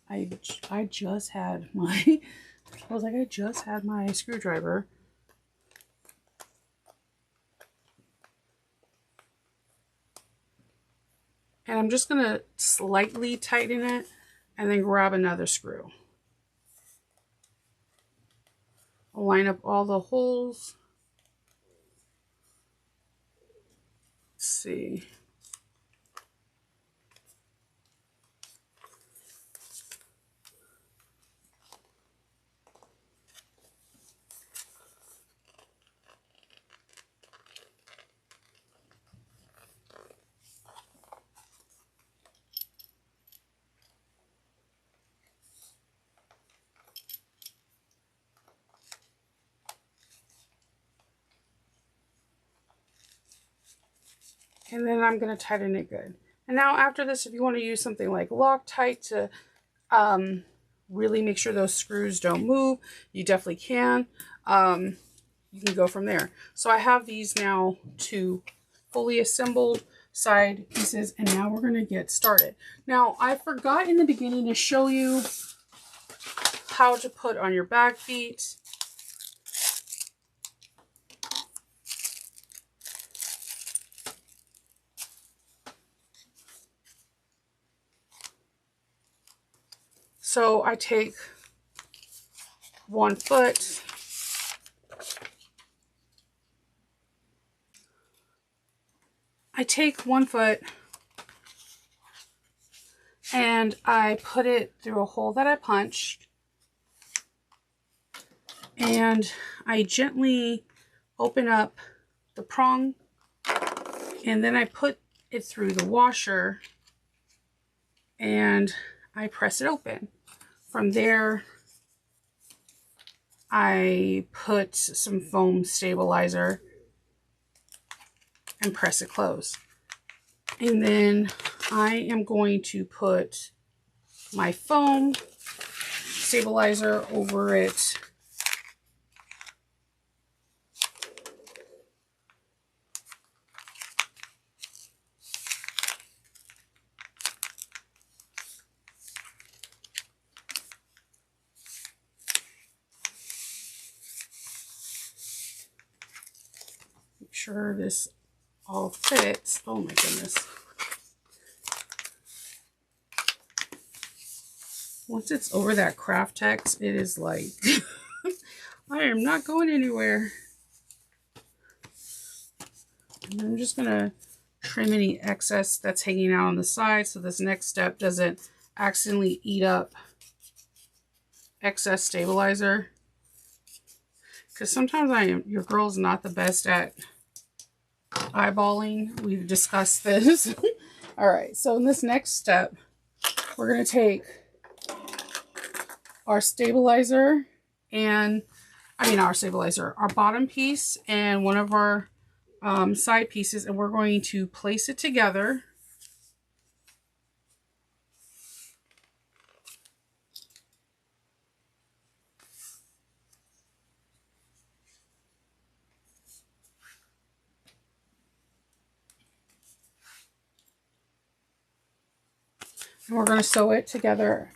I just had my I just had my screwdriver. And I'm just going to slightly tighten it and then grab another screw. I'll line up all the holes. Let's see. And then I'm going to tighten it good. And now after this, if you want to use something like Loctite to really make sure those screws don't move, you definitely can. You can go from there. So I have these now 2 fully assembled. side pieces, and now we're going to get started. Now, I forgot in the beginning to show you how to put on your back feet. So I take one foot, and I put it through a hole that I punched, and I gently open up the prong, and then I put it through the washer and I press it open. From there, I put some foam stabilizer and press it closed. And then I am going to put my foam stabilizer over it. Make sure this all fits. Oh my goodness. Once it's over that craft text, it is like, I am not going anywhere. And I'm just going to trim any excess that's hanging out on the side so this next step doesn't accidentally eat up excess stabilizer. Because sometimes your girl's not the best at eyeballing. We've discussed this. All right, so in this next step, we're going to take our stabilizer and, our bottom piece and one of our side pieces, and we're going to place it together. And we're going to sew it together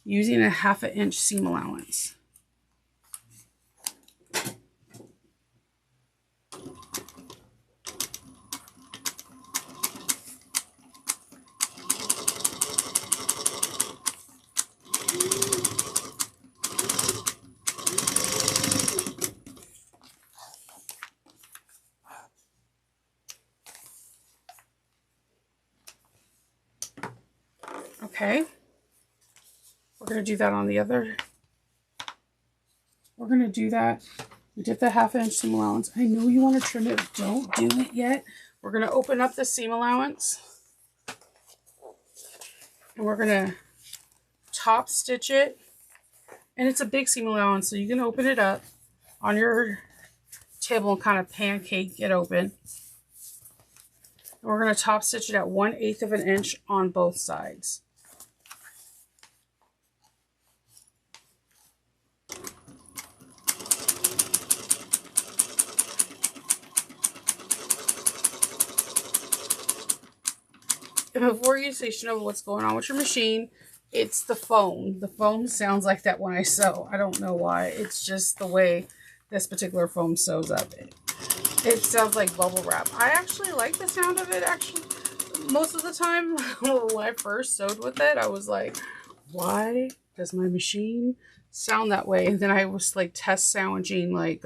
using a 1/2 inch seam allowance. Okay, we're going to do that on the other. We're going to do that. We did the 1/2 inch seam allowance. I know you want to trim it. Don't do it yet. We're going to open up the seam allowance. And we're going to top stitch it. And it's a big seam allowance, so you can open it up on your table and kind of pancake it open. And we're going to top stitch it at 1/8 of an inch on both sides. And before you say, Shanova, what's going on with your machine? It's the foam. The foam sounds like that when I sew. I don't know why. It's just the way this particular foam sews up. It sounds like bubble wrap. I actually like the sound of it, actually. Most of the time, when I first sewed with it, I was like, why does my machine sound that way? And then I was like test sandwiching like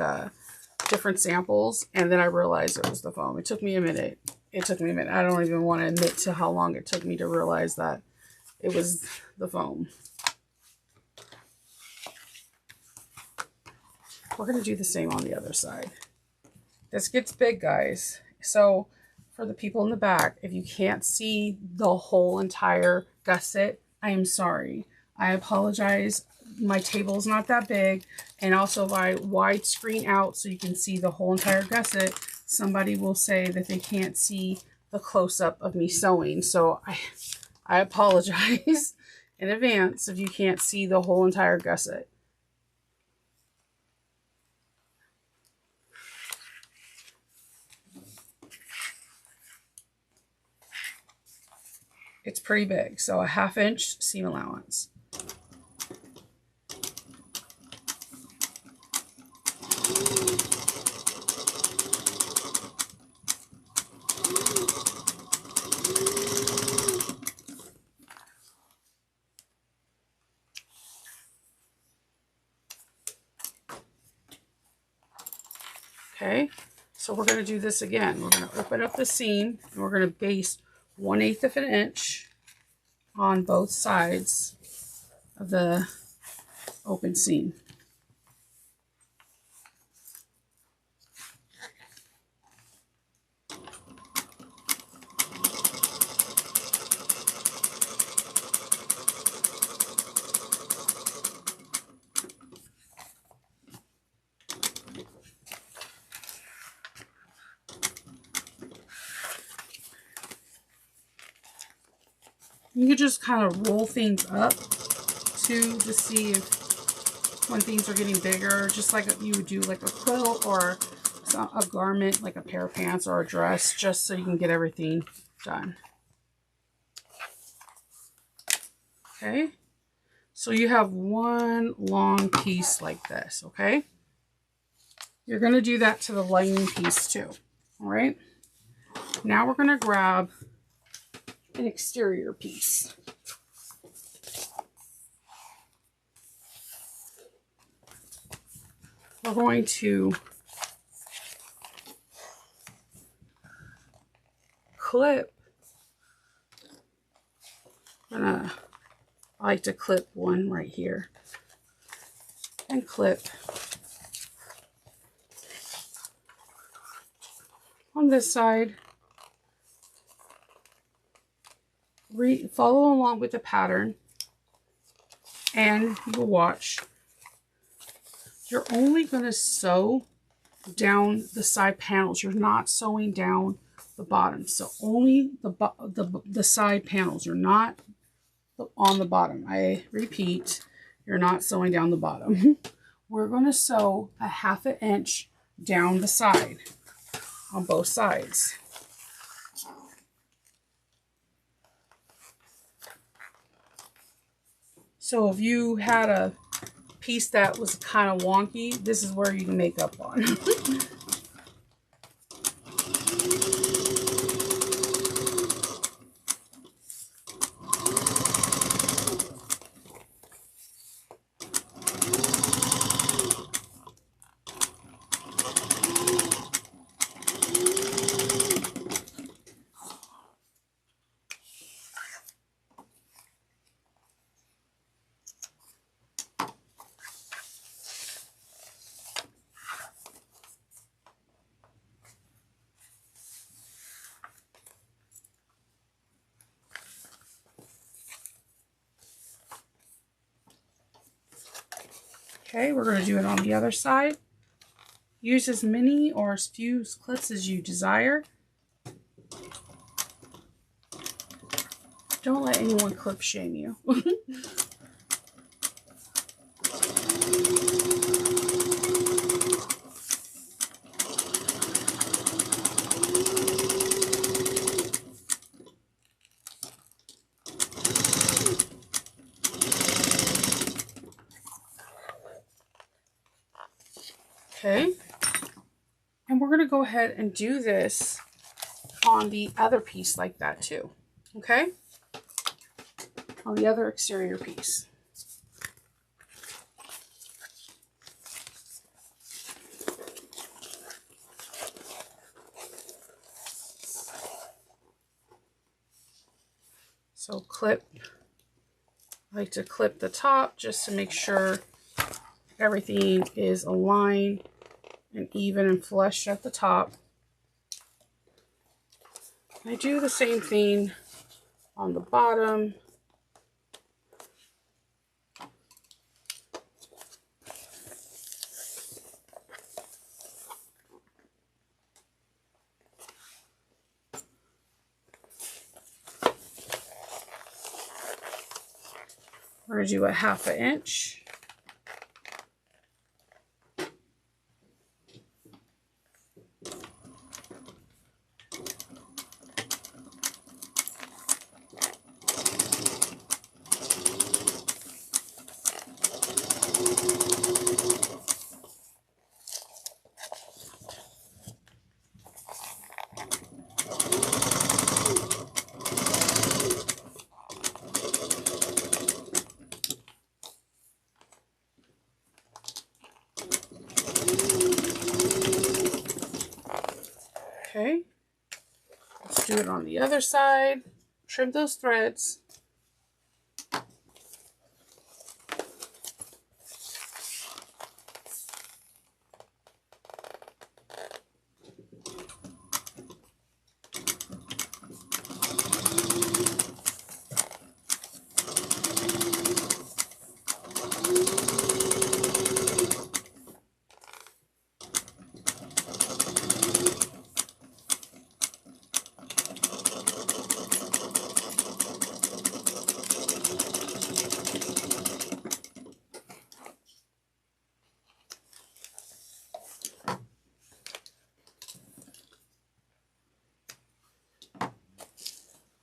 different samples, and then I realized it was the foam. It took me a minute. I don't even want to admit to how long it took me to realize that it was the foam. We're going to do the same on the other side. This gets big, guys. So for the people in the back, if you can't see the whole entire gusset, I am sorry. I apologize. My table's not that big. And also if I widescreen out so you can see the whole entire gusset, somebody will say that they can't see the close-up of me sewing. So I apologize in advance if you can't see the whole entire gusset. it's pretty big. So a 1/2 inch seam allowance. Okay, so we're going to do this again. We're going to open up the seam and we're going to baste 1/8 of an inch on both sides of the open seam. You can just kind of roll things up too to see if when things are getting bigger, just like you would do like a quilt or a garment, like a pair of pants or a dress, just so you can get everything done. Okay, so you have one long piece like this, okay? You're going to do that to the lining piece too, all right? Now we're going to grab an exterior piece. We're going to clip. I like to clip one right here and clip on this side. Follow along with the pattern and you'll watch. You're only going to sew down the side panels. You're not sewing down the bottom. So only the side panels. You're not on the bottom. I repeat, you're not sewing down the bottom. We're going to sew a 1/2 inch down the side on both sides. So if you had a piece that was kind of wonky, this is where you can make up on. Okay, we're going to do it on the other side. Use as many or as few clips as you desire. Don't let anyone clip shame you. Okay, and we're going to go ahead and do this on the other piece like that too, okay? On the other exterior piece. So clip, I like to clip the top just to make sure everything is aligned and even and flush at the top. I do the same thing on the bottom. We're going to do a 1/2 inch. do it on the other side. Trim those threads.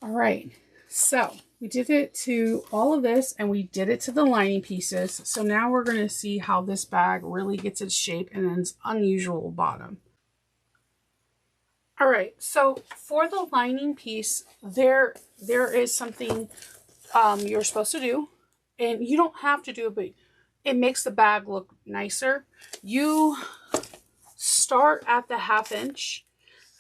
All right, so we did it to all of this and we did it to the lining pieces. So now we're going to see how this bag really gets its shape and its unusual bottom. All right, so for the lining piece, there is something you're supposed to do, and you don't have to do it, but it makes the bag look nicer. You start at the 1/2 inch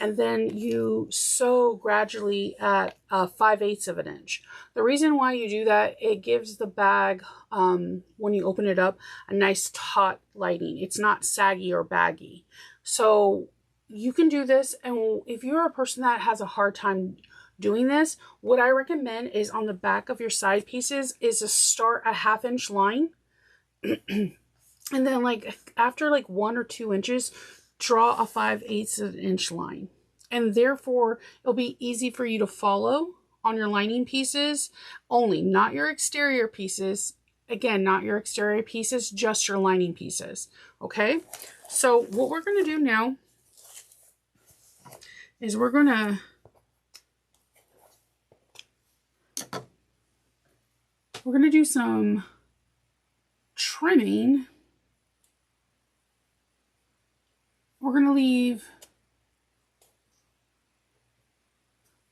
and then you sew gradually at 5/8 of an inch. The reason why you do that, it gives the bag, when you open it up, a nice taut lining. It's not saggy or baggy. So you can do this, and if you're a person that has a hard time doing this, what I recommend is on the back of your side pieces is to start a 1/2 inch line. And then like after like 1 or 2 inches, draw a 5/8 of an inch line. And therefore, it'll be easy for you to follow on your lining pieces only, not your exterior pieces. Again, not your exterior pieces, just your lining pieces. Okay? So what we're going to do now is we're going to do some trimming. We're going to leave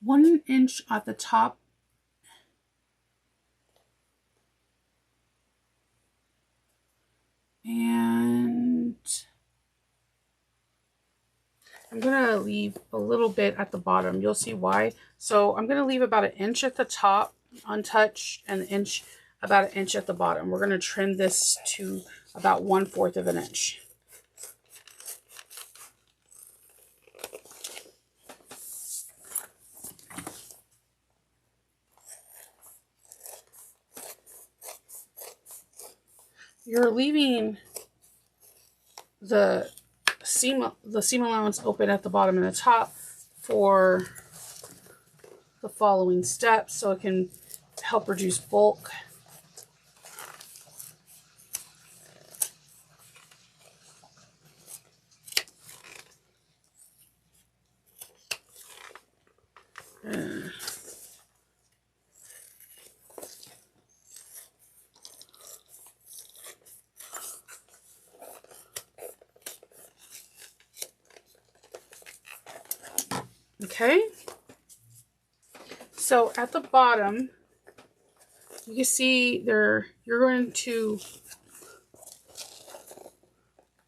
1 inch at the top and I'm going to leave a little bit at the bottom. You'll see why. So I'm going to leave about 1 inch at the top untouched and about 1 inch at the bottom. We're going to trim this to about 1/4 of an inch. You're leaving the seam allowance open at the bottom and the top for the following steps, so it can help reduce bulk. Okay, so at the bottom, you can see there, you're going to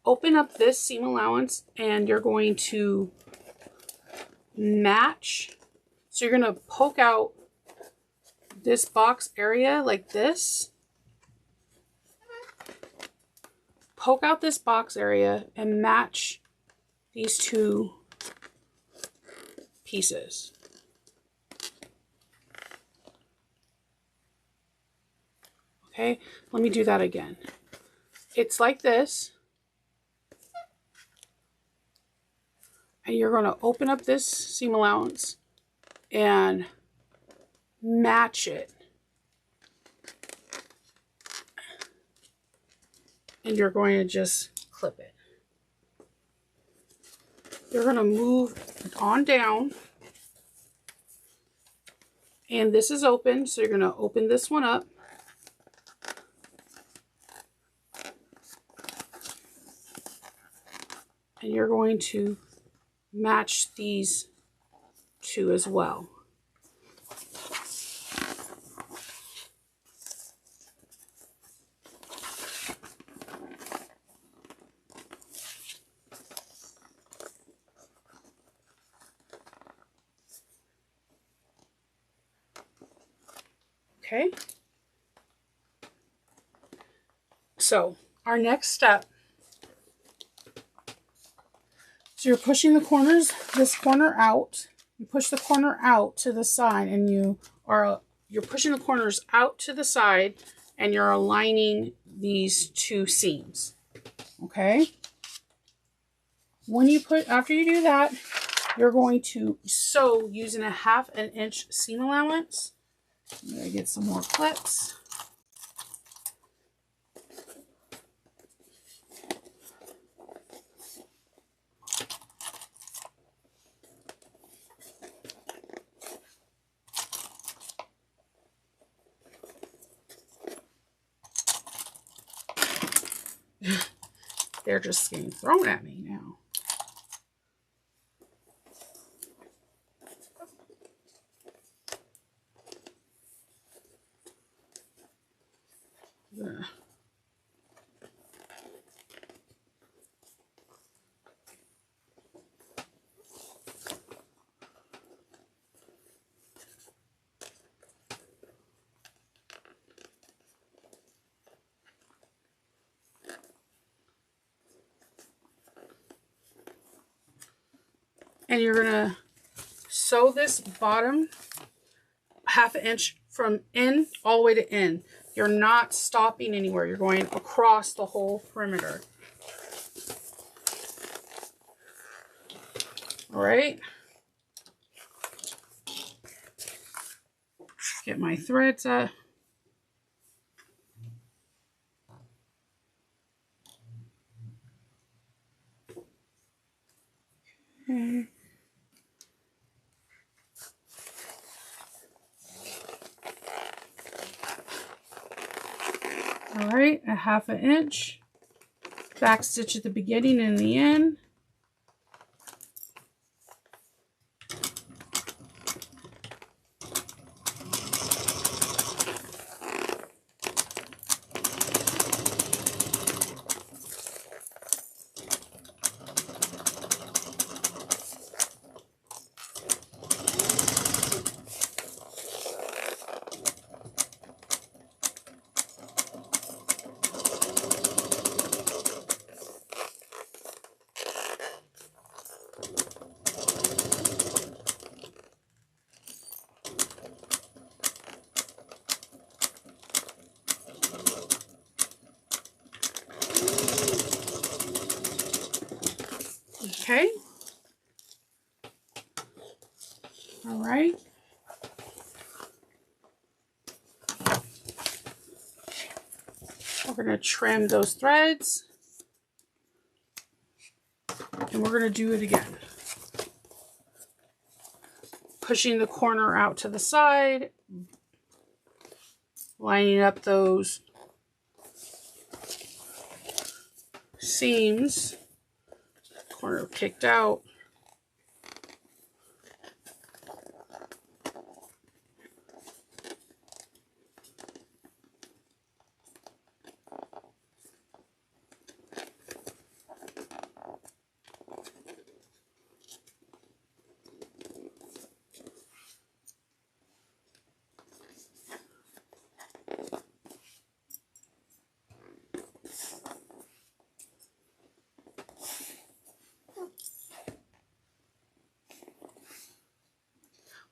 open up this seam allowance and you're going to match. So you're going to poke out this box area like this. Poke out this box area and match these two pieces. Okay, let me do that again. It's like this. And you're going to open up this seam allowance and match it. And you're going to just clip it. You're going to move on down. And this is open, so you're going to open this one up. And you're going to match these two as well. Okay. So our next step, so you're pushing the corners, this corner out. You push the corner out to the side, and you're pushing the corners out to the side, and you're aligning these two seams. Okay. After you do that, you're going to sew using a 1/2 inch seam allowance. I'm going to get some more clips. They're just getting thrown at me now. Ugh. And you're going to sew this bottom 1/2 inch from in all the way to in. You're not stopping anywhere. You're going across the whole perimeter. All right. Get my threads up. Okay. All right, a 1/2 inch. Back stitch at the beginning and the end. Okay. All right. We're going to trim those threads. And we're going to do it again. Pushing the corner out to the side. Lining up those seams. Corner kicked out.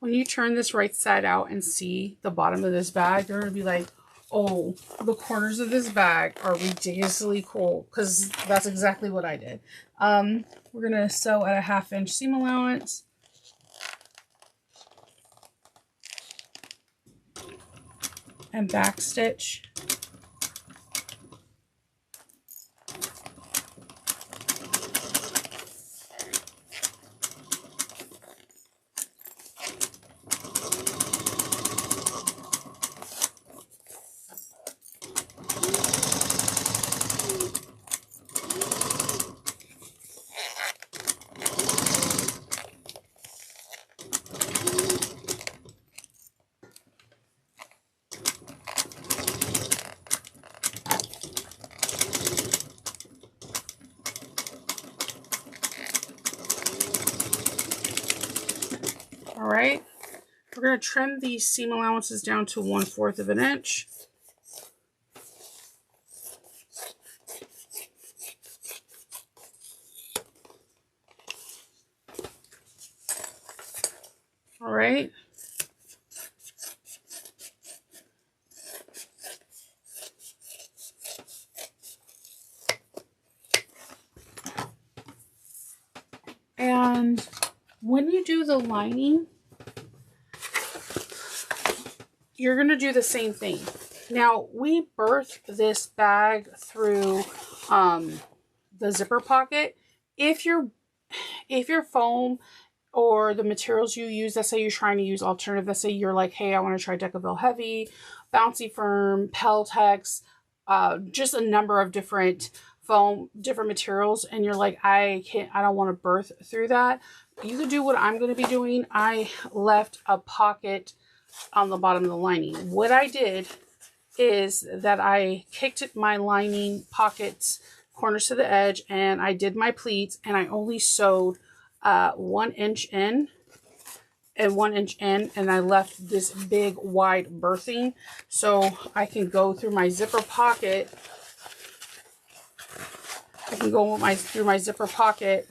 When you turn this right side out and see the bottom of this bag, you're going to be like, oh, the corners of this bag are ridiculously cool, because that's exactly what I did. We're going to sew at a 1/2 inch seam allowance. And back stitch. We're going to trim these seam allowances down to 1/4 of an inch. All right. And when you do the lining, you're going to do the same thing. Now, we birthed this bag through the zipper pocket. If your foam or the materials you use, let's say you're trying to use alternative, let's say you're like, hey, I want to try Decaville Heavy, Bouncy Firm, Peltex, just a number of different foam, different materials, and you're like, I don't want to birth through that. You could do what I'm going to be doing. I left a pocket on the bottom of the lining. What I did is that I kicked my lining pockets corners to the edge, and I did my pleats, and I only sewed 1 inch in and 1 inch in, and I left this big wide birthing so I can go through my zipper pocket. I can go through my zipper pocket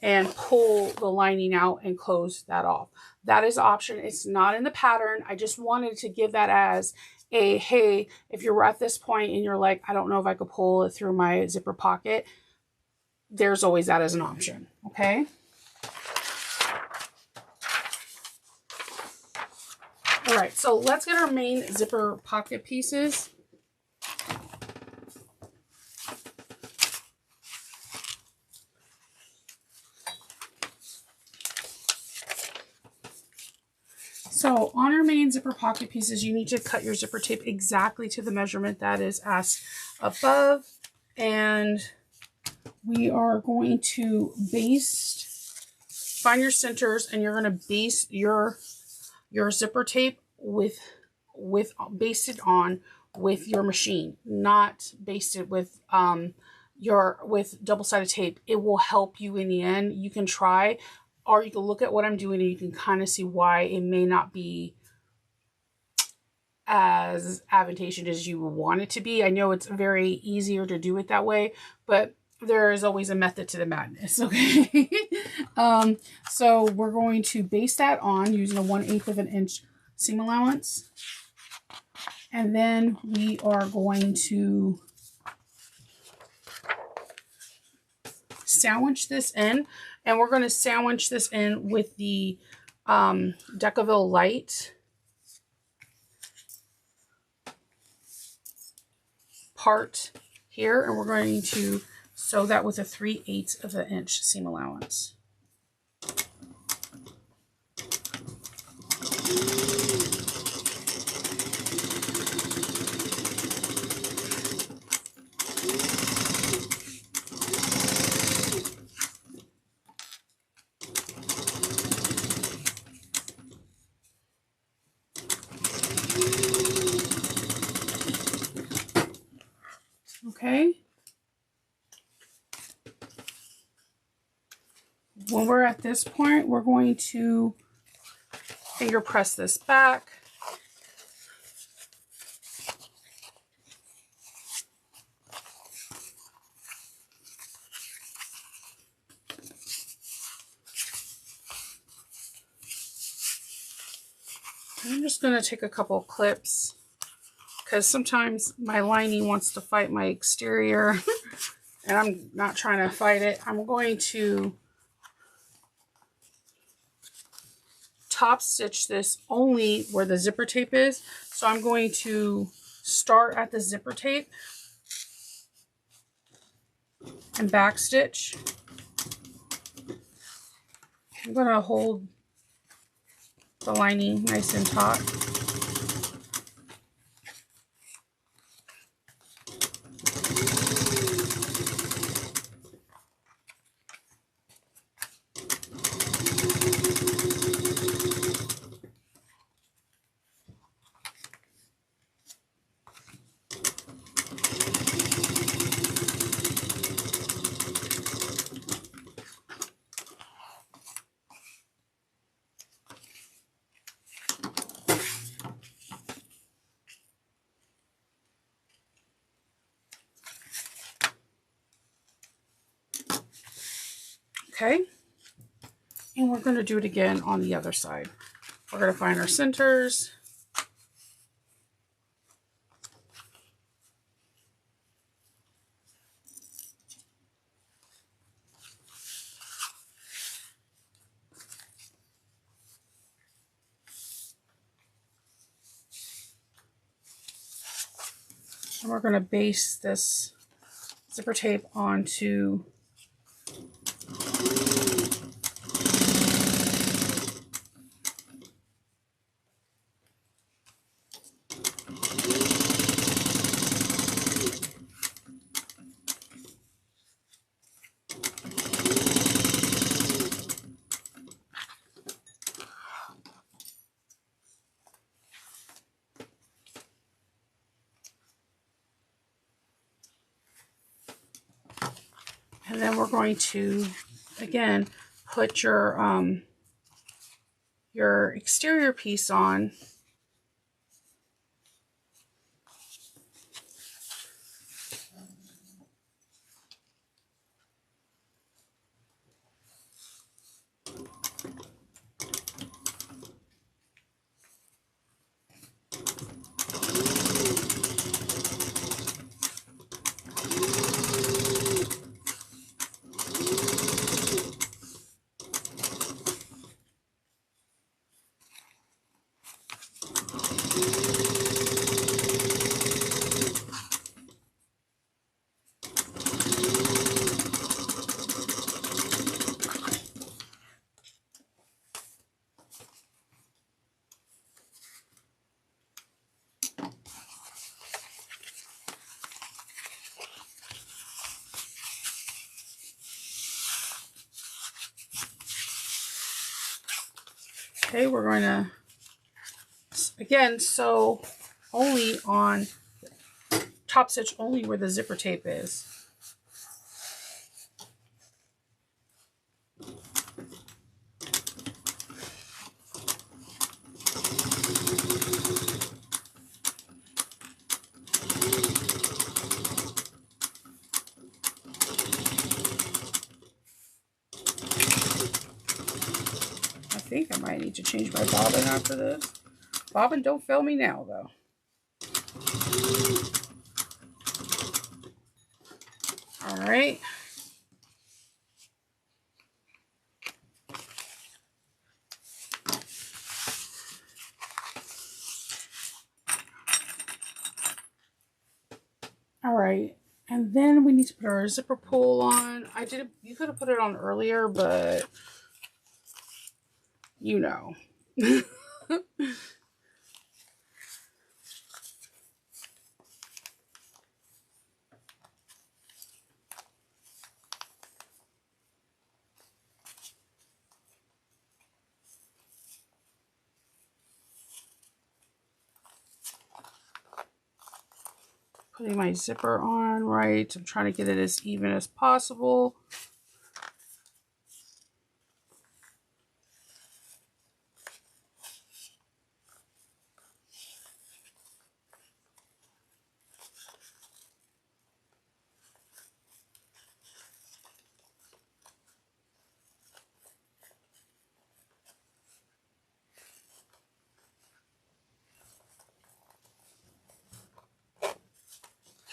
and pull the lining out and close that off. That is an option. It's not in the pattern. I just wanted to give that as a, hey, if you're at this point and you're like, I don't know if I could pull it through my zipper pocket, there's always that as an option, okay? All right, so let's get our main zipper pocket pieces. So on our main zipper pocket pieces, you need to cut your zipper tape exactly to the measurement that is asked above. And we are going to find your centers, and you're going to baste your zipper tape basted on with your machine, not basted with double-sided tape. It will help you in the end. You can try, or you can look at what I'm doing and you can kind of see why it may not be as advantageous as you want it to be. I know it's very easier to do it that way, but there is always a method to the madness, okay? So we're going to base that on using a 1/8 of an inch seam allowance. And then we are going to sandwich this in, and we're going to sandwich this in with the Decaville Light part here, and we're going to sew that with a 3/8 of an inch seam allowance. Okay. When we're at this point, we're going to finger press this back. I'm just going to take a couple of clips because sometimes my lining wants to fight my exterior and I'm not trying to fight it. I'm going to top stitch this only where the zipper tape is. So I'm going to start at the zipper tape and back stitch. I'm going to hold the lining nice and taut. Okay. And we're going to do it again on the other side. We're going to find our centers. And we're going to base this zipper tape onto and then we're going to, again, put your exterior piece on. Okay, we're going to, again, sew only on, top stitch only where the zipper tape is. I think I might need to change my bobbin after this. Bobbin, don't fail me now, though. All right. All right. And then we need to put our zipper pull on. You could have put it on earlier, but you know. Putting my zipper on right. I'm trying to get it as even as possible.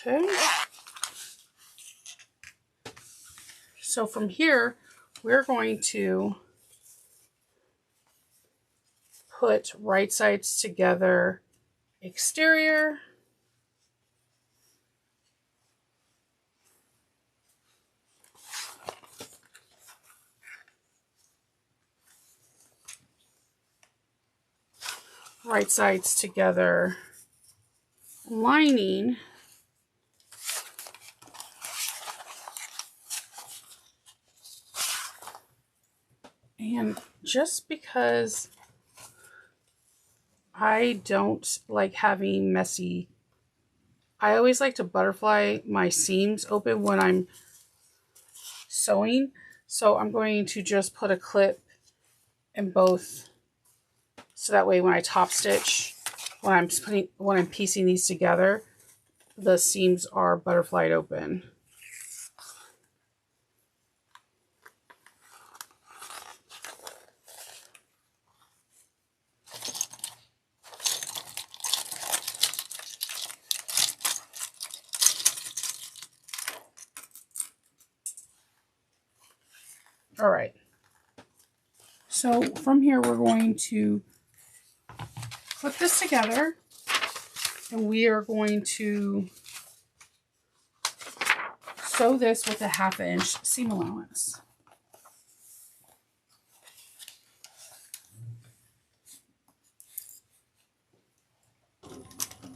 Okay. So from here, we're going to put right sides together, exterior, right sides together, lining, and just because I don't like having messy, I always like to butterfly my seams open when I'm sewing. So I'm going to just put a clip in both, so that way when I top stitch, when I'm piecing these together, the seams are butterflied open. All right. So from here, we're going to clip this together, and we are going to sew this with a 1/2 inch seam allowance.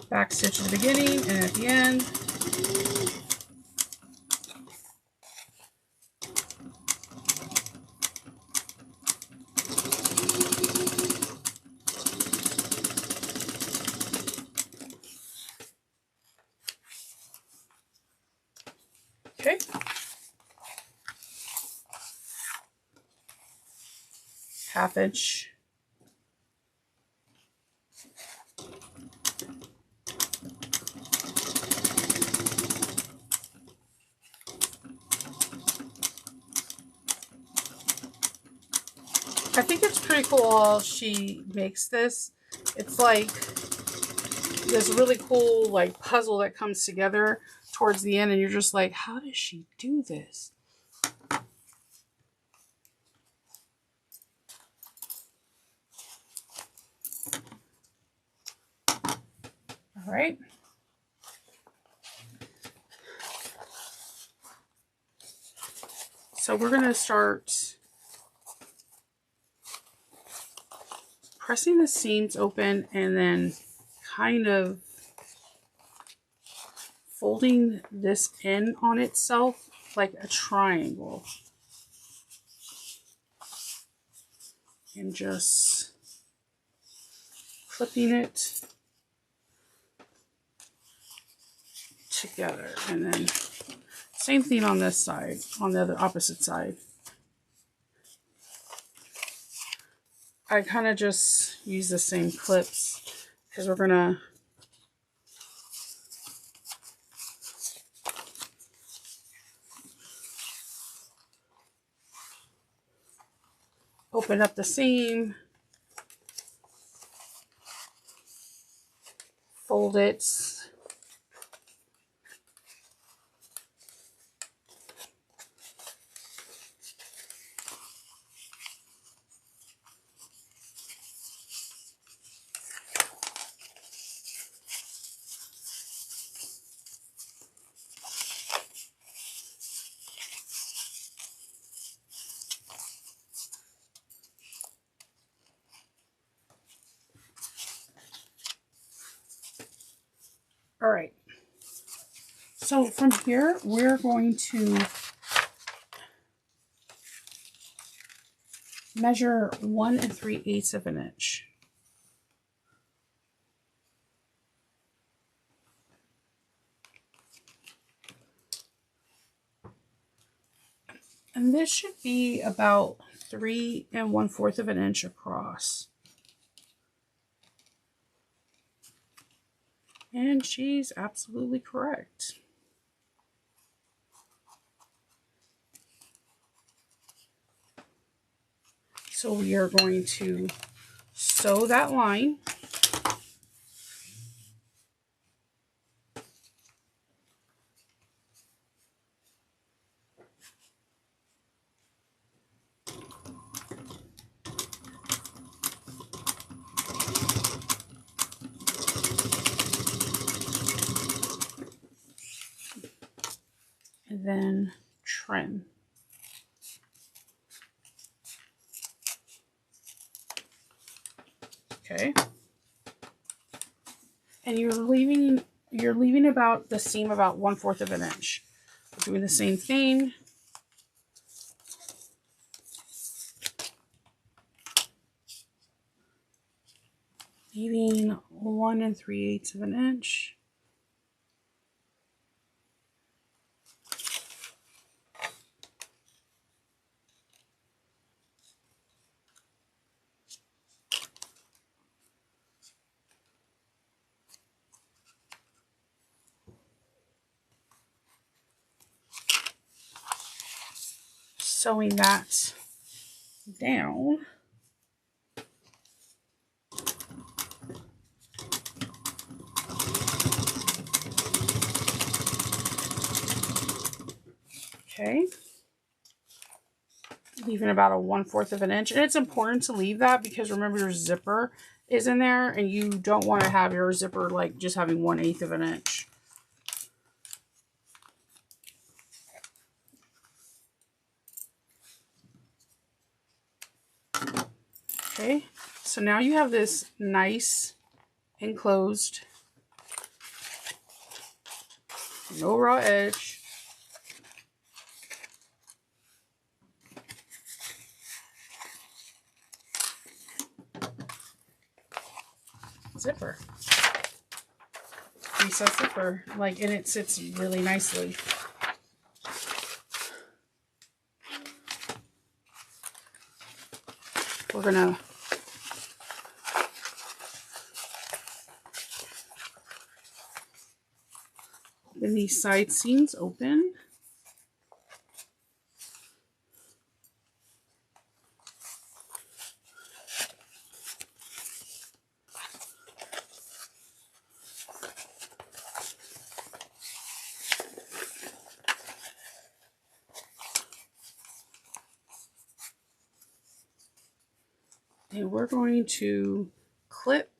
Back stitch at the beginning and at the end. Okay. Half inch. I think it's pretty cool how she makes this. It's like this really cool like puzzle that comes together towards the end, and you're just like, how does she do this? All right. So we're going to start pressing the seams open and then kind of folding this in on itself like a triangle. And just clipping it together. And then same thing on this side, on the other opposite side. I kind of just use the same clips because we're going to open up the seam, fold it, all right. So from here, we're going to measure 1 3/8 of an inch. And this should be about 3 1/4 of an inch across. And she's absolutely correct. So we are going to sew that line. And then trim. Okay. And you're leaving about the seam about 1/4 of an inch. We're doing the same thing. Leaving 1 3/8 of an inch. Sewing that down. Okay. leaving about a 1/4 of an inch. And it's important to leave that because remember your zipper is in there and you don't want to have your zipper like just having 1/8 of an inch. Okay, so now you have this nice enclosed, no raw edge. Zipper. Recessed zipper. Like, and it sits really nicely. We're gonna open these side seams open. And we're going to clip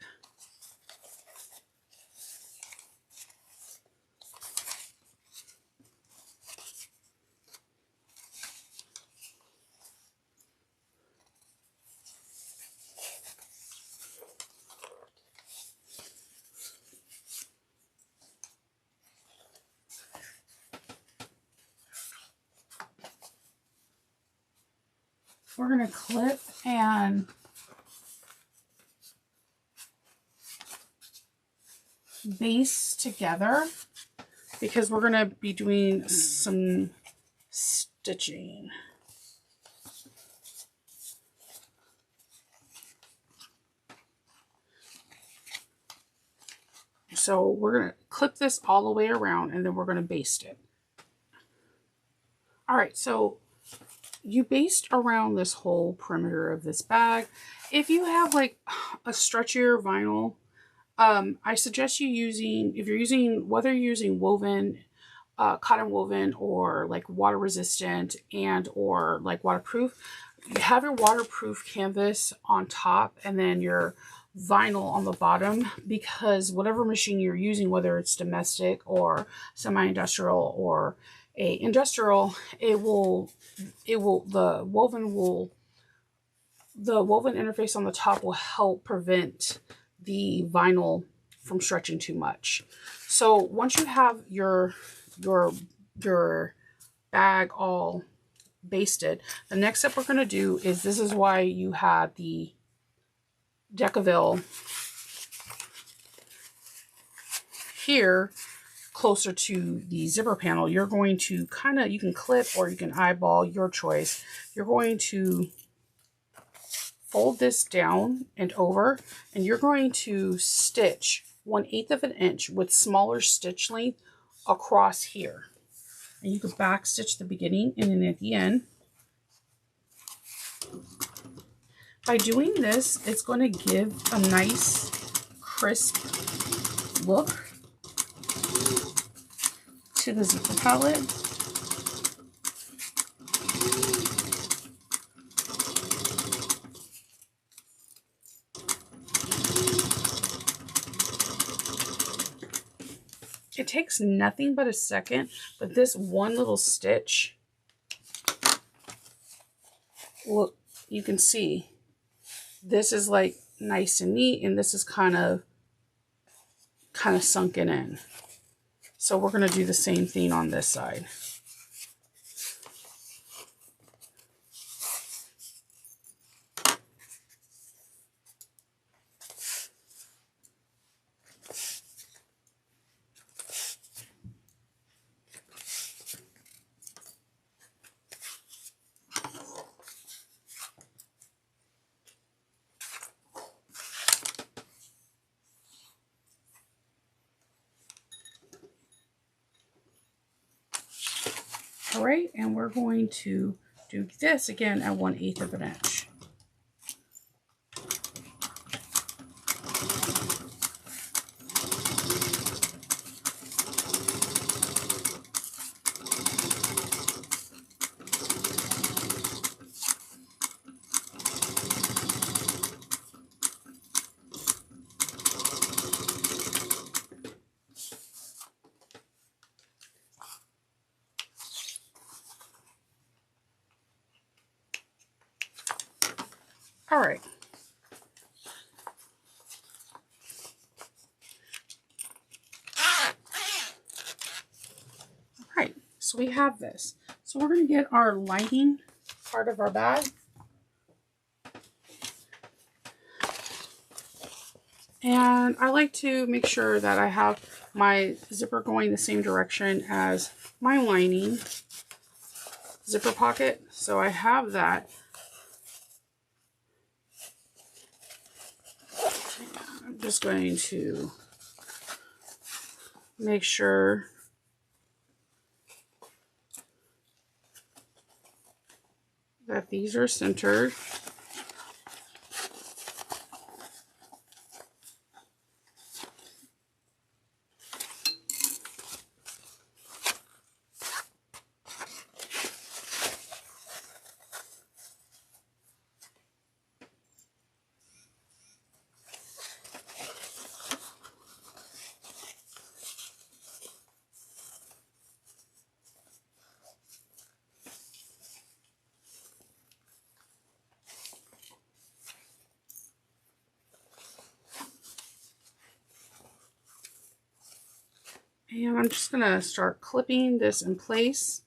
and baste together because we're going to be doing some stitching. So we're going to clip this all the way around and then we're going to baste it. All right, so you baste around this whole perimeter of this bag. If you have like a stretchier vinyl, I suggest you using, if you're using, whether you're using woven, cotton woven or like water resistant and or like waterproof, you have your waterproof canvas on top and then your vinyl on the bottom, because whatever machine you're using, whether it's domestic or semi-industrial or a industrial, the woven interface on the top will help prevent the vinyl from stretching too much. So once you have your bag all basted, the next step we're going to do is, this is why you had the Decaville here closer to the zipper panel. You're going to kind of, you can clip or you can eyeball, your choice. You're going to fold this down and over, and you're going to stitch 1/8 of an inch with smaller stitch length across here. And you can back stitch the beginning and then at the end. By doing this, it's going to give a nice crisp look to the zipper palette. It takes nothing but a second, but this one little stitch, look, you can see this is like nice and neat, and this is kind of sunken in. So we're going to do the same thing on this side. All right, and we're going to do this again at 1/8 of an inch. right. Right, so we have this. So we're going to get our lining part of our bag. And I like to make sure that I have my zipper going the same direction as my lining zipper pocket. So I have that. I'm just going to make sure that these are centered. And I'm just going to start clipping this in place.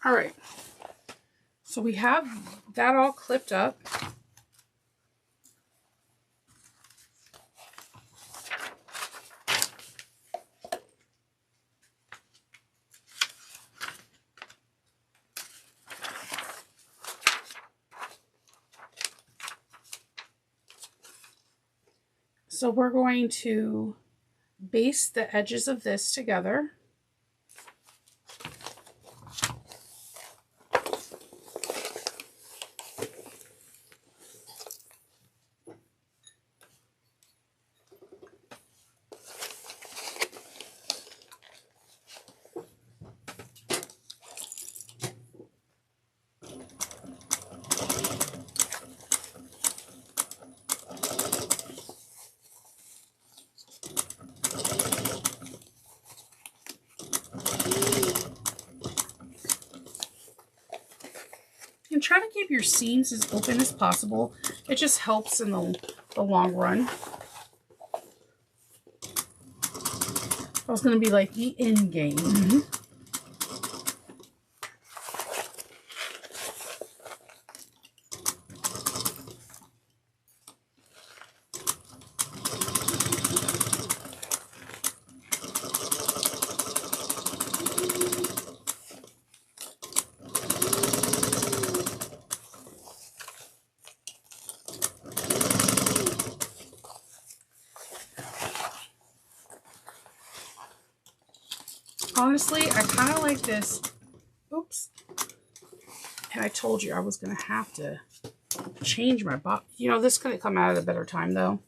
All right, so we have that all clipped up. So we're going to baste the edges of this together. And try to keep your seams as open as possible. It just helps in the long run. I was going to be like the end game. Honestly, I kind of like this. Oops. And I told you I was going to have to change my box. You know, this could have come out at a better time, though.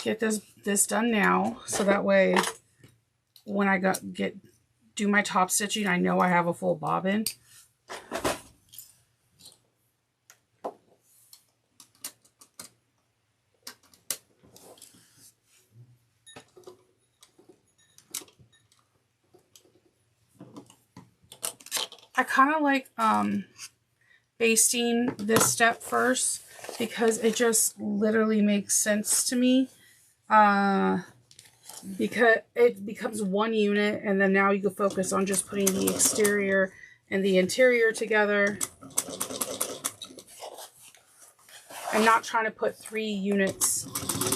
Get this done now, so that way when I do my top stitching, I know I have a full bobbin. I kind of like basting this step first because it just literally makes sense to me because it becomes one unit, and then now you can focus on just putting the exterior and the interior together and not trying to put 3 units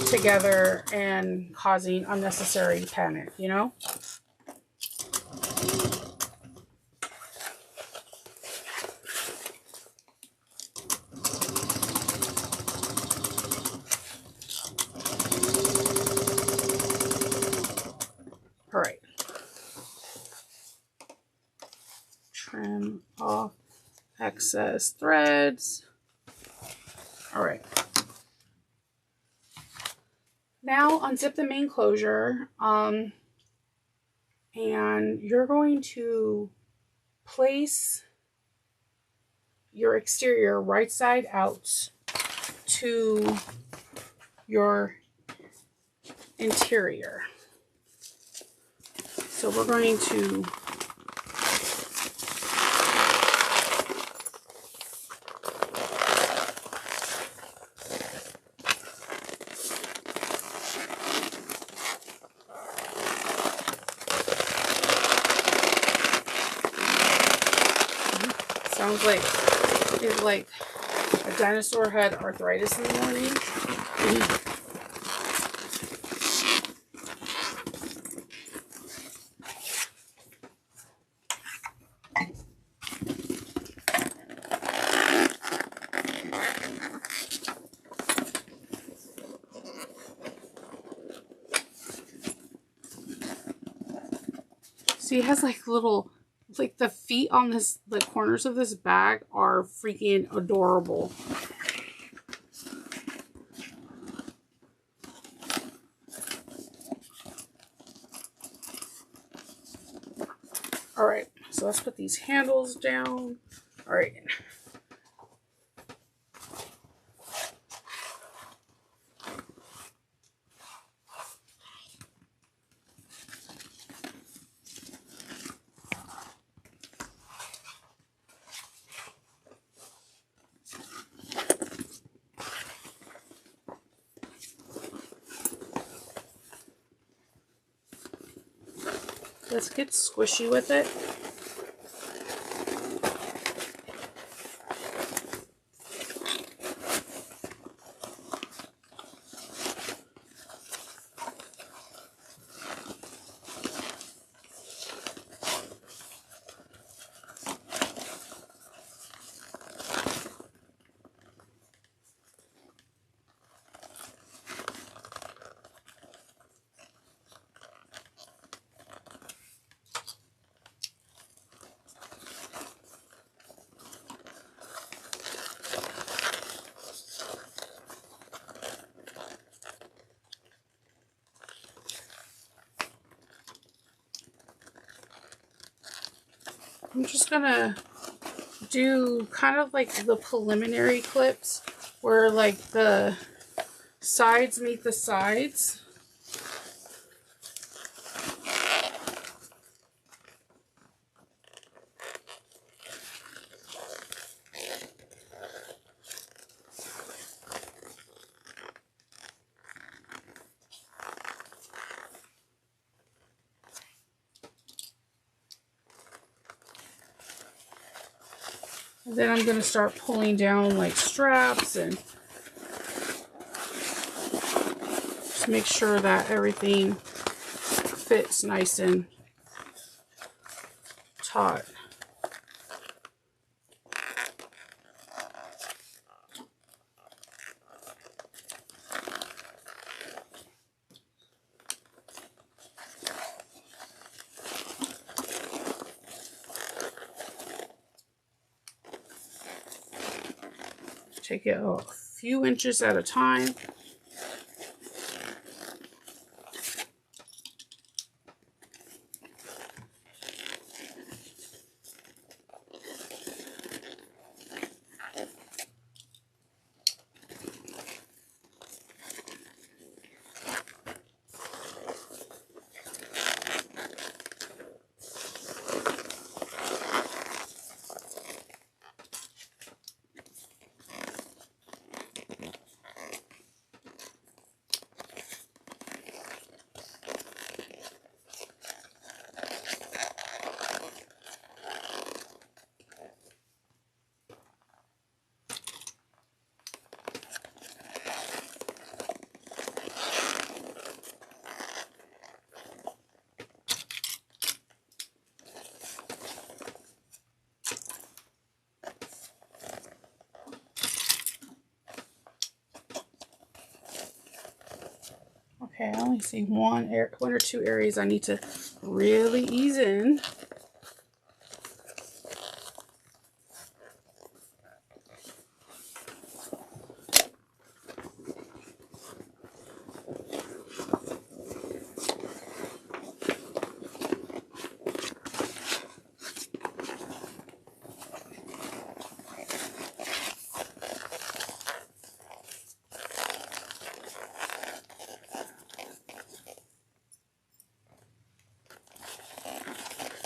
together and causing unnecessary panic, you know? All right. Trim off excess threads. All right. Now unzip the main closure, and you're going to place your exterior right side out to your interior. So we're going to sounds like it's like a dinosaur had arthritis in the morning. See, it has like little, like the feet on this, the corners of this bag are freaking adorable. All right, so let's put these handles down. All right. Let's get squishy with it. I'm just gonna do kind of like the preliminary clips where like the sides meet the sides. And then I'm going to start pulling down like straps and just make sure that everything fits nice and taut. Take it a few inches at a time. Okay, I only see one or two areas I need to really ease in.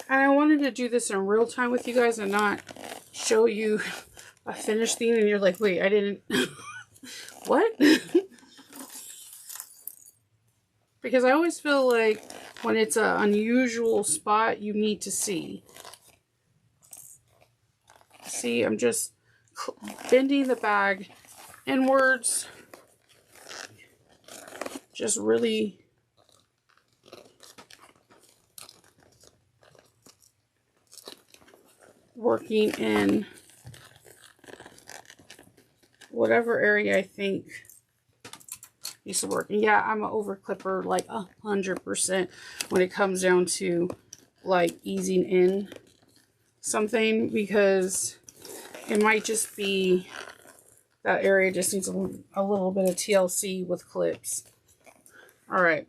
And I wanted to do this in real time with you guys and not show you a finished thing and you're like, wait, I didn't, what? Because I always feel like when it's an unusual spot, you need to see. See, I'm just bending the bag inwards. Just really working in whatever area I think needs to work. And yeah, I'm an over clipper like 100% when it comes down to like easing in something, because it might just be that area just needs a little bit of TLC with clips. All right.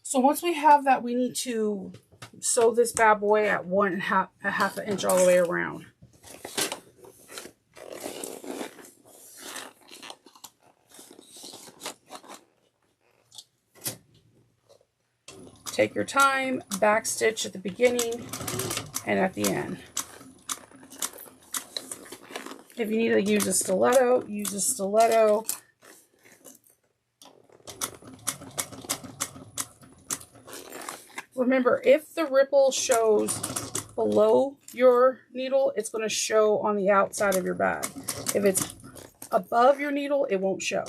So once we have that, we need to sew this bad boy at a half an inch all the way around. Take your time, back stitch at the beginning and at the end. If you need to use a stiletto, use a stiletto. Remember, if the ripple shows below your needle, it's going to show on the outside of your bag. If it's above your needle, it won't show.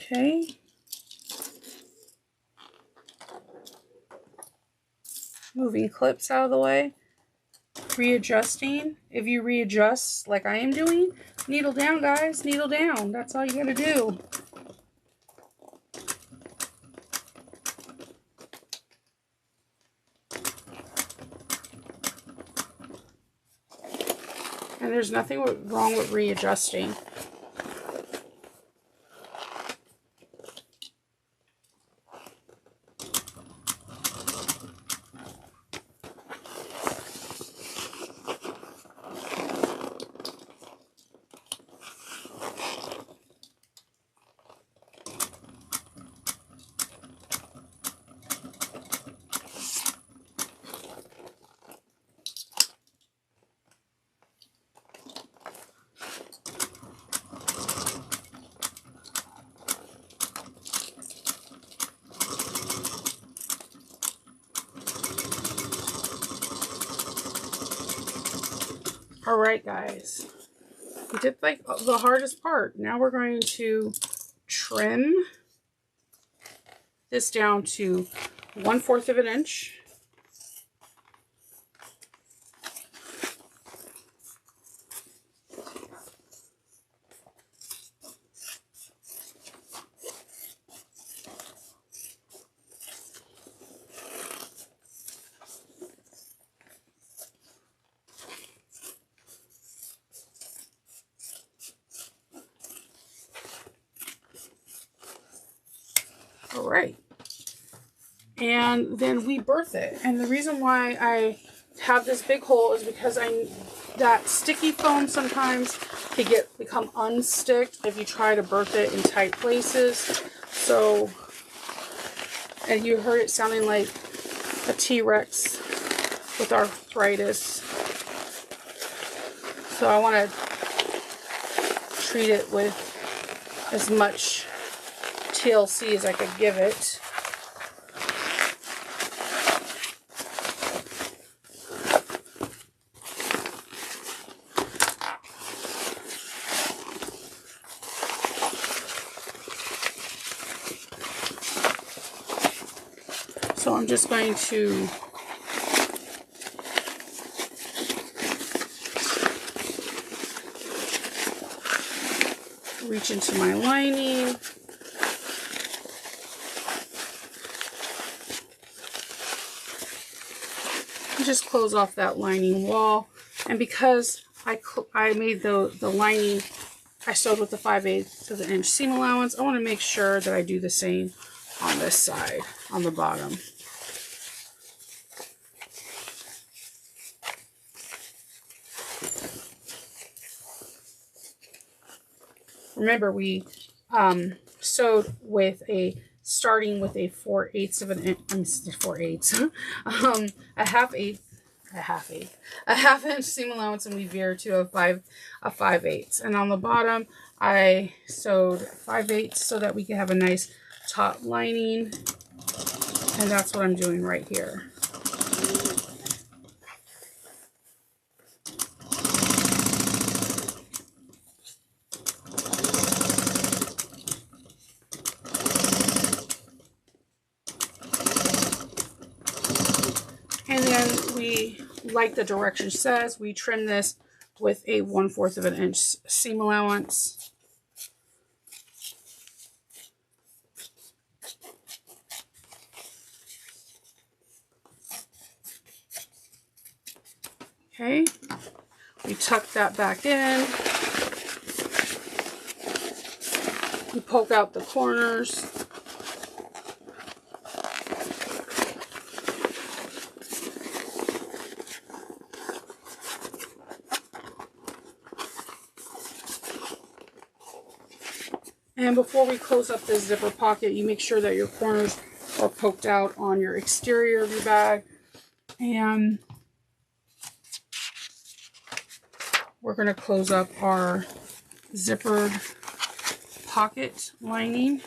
Okay. Moving clips out of the way. Readjusting. If you readjust like I am doing, needle down, guys. Needle down. That's all you gotta do. And there's nothing wrong with readjusting. All right, guys. We did like the hardest part. Now we're going to trim this down to 1/4 of an inch. All right. And then we birth it. And the reason why I have this big hole is because that sticky foam sometimes can become unsticked if you try to birth it in tight places. So, and you heard it sounding like a T-Rex with arthritis. So I want to treat it with as much TLC as I could give it. So I'm just going to reach into my lining. And just close off that lining wall. And because I made the lining, I sewed with the 5/8 of an inch seam allowance, I want to make sure that I do the same on this side, on the bottom. Remember, we sewed with starting with a 4/8 of an inch, a half inch seam allowance, and we veered to a 5/8. And on the bottom, I sewed 5/8 so that we could have a nice top lining, and that's what I'm doing right here. And then we, like the direction says, we trim this with a 1/4 of an inch seam allowance. Okay, we tuck that back in. We poke out the corners. And before we close up this zipper pocket, you make sure that your corners are poked out on your exterior of your bag. And we're going to close up our zippered pocket lining.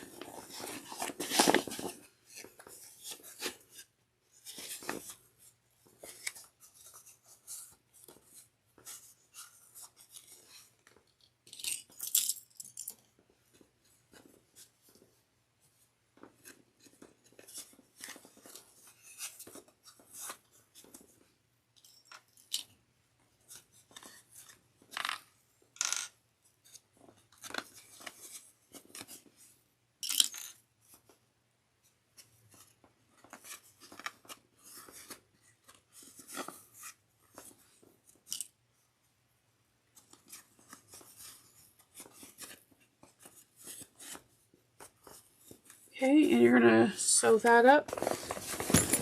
Okay, and you're going to sew that up,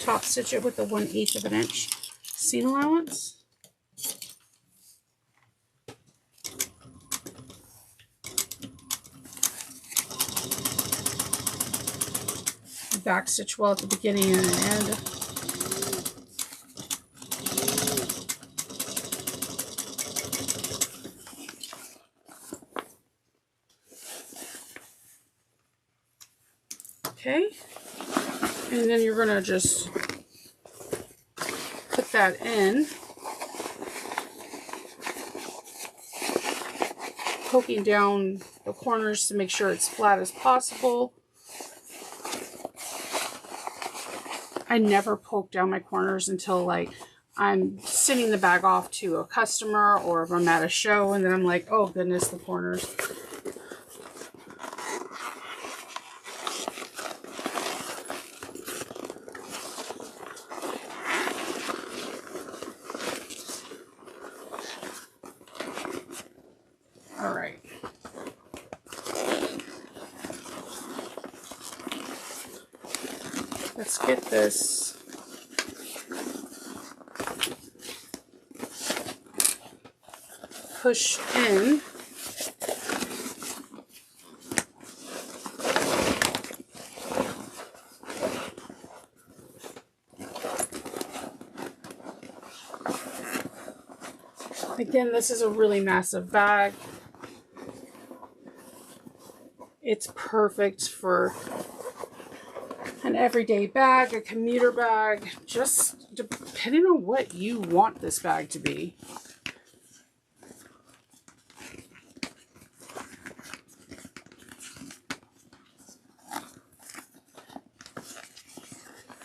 top stitch it with the 1/8 of an inch seam allowance. Back stitch well at the beginning and the end. Okay, and then you're going to just put that in. poking down the corners to make sure it's flat as possible. I never poke down my corners until like I'm sending the bag off to a customer or if I'm at a show, and then I'm like, oh goodness, the corners. All right. Let's get this pushed in. Again, this is a really massive bag. It's perfect for an everyday bag, a commuter bag, just depending on what you want this bag to be.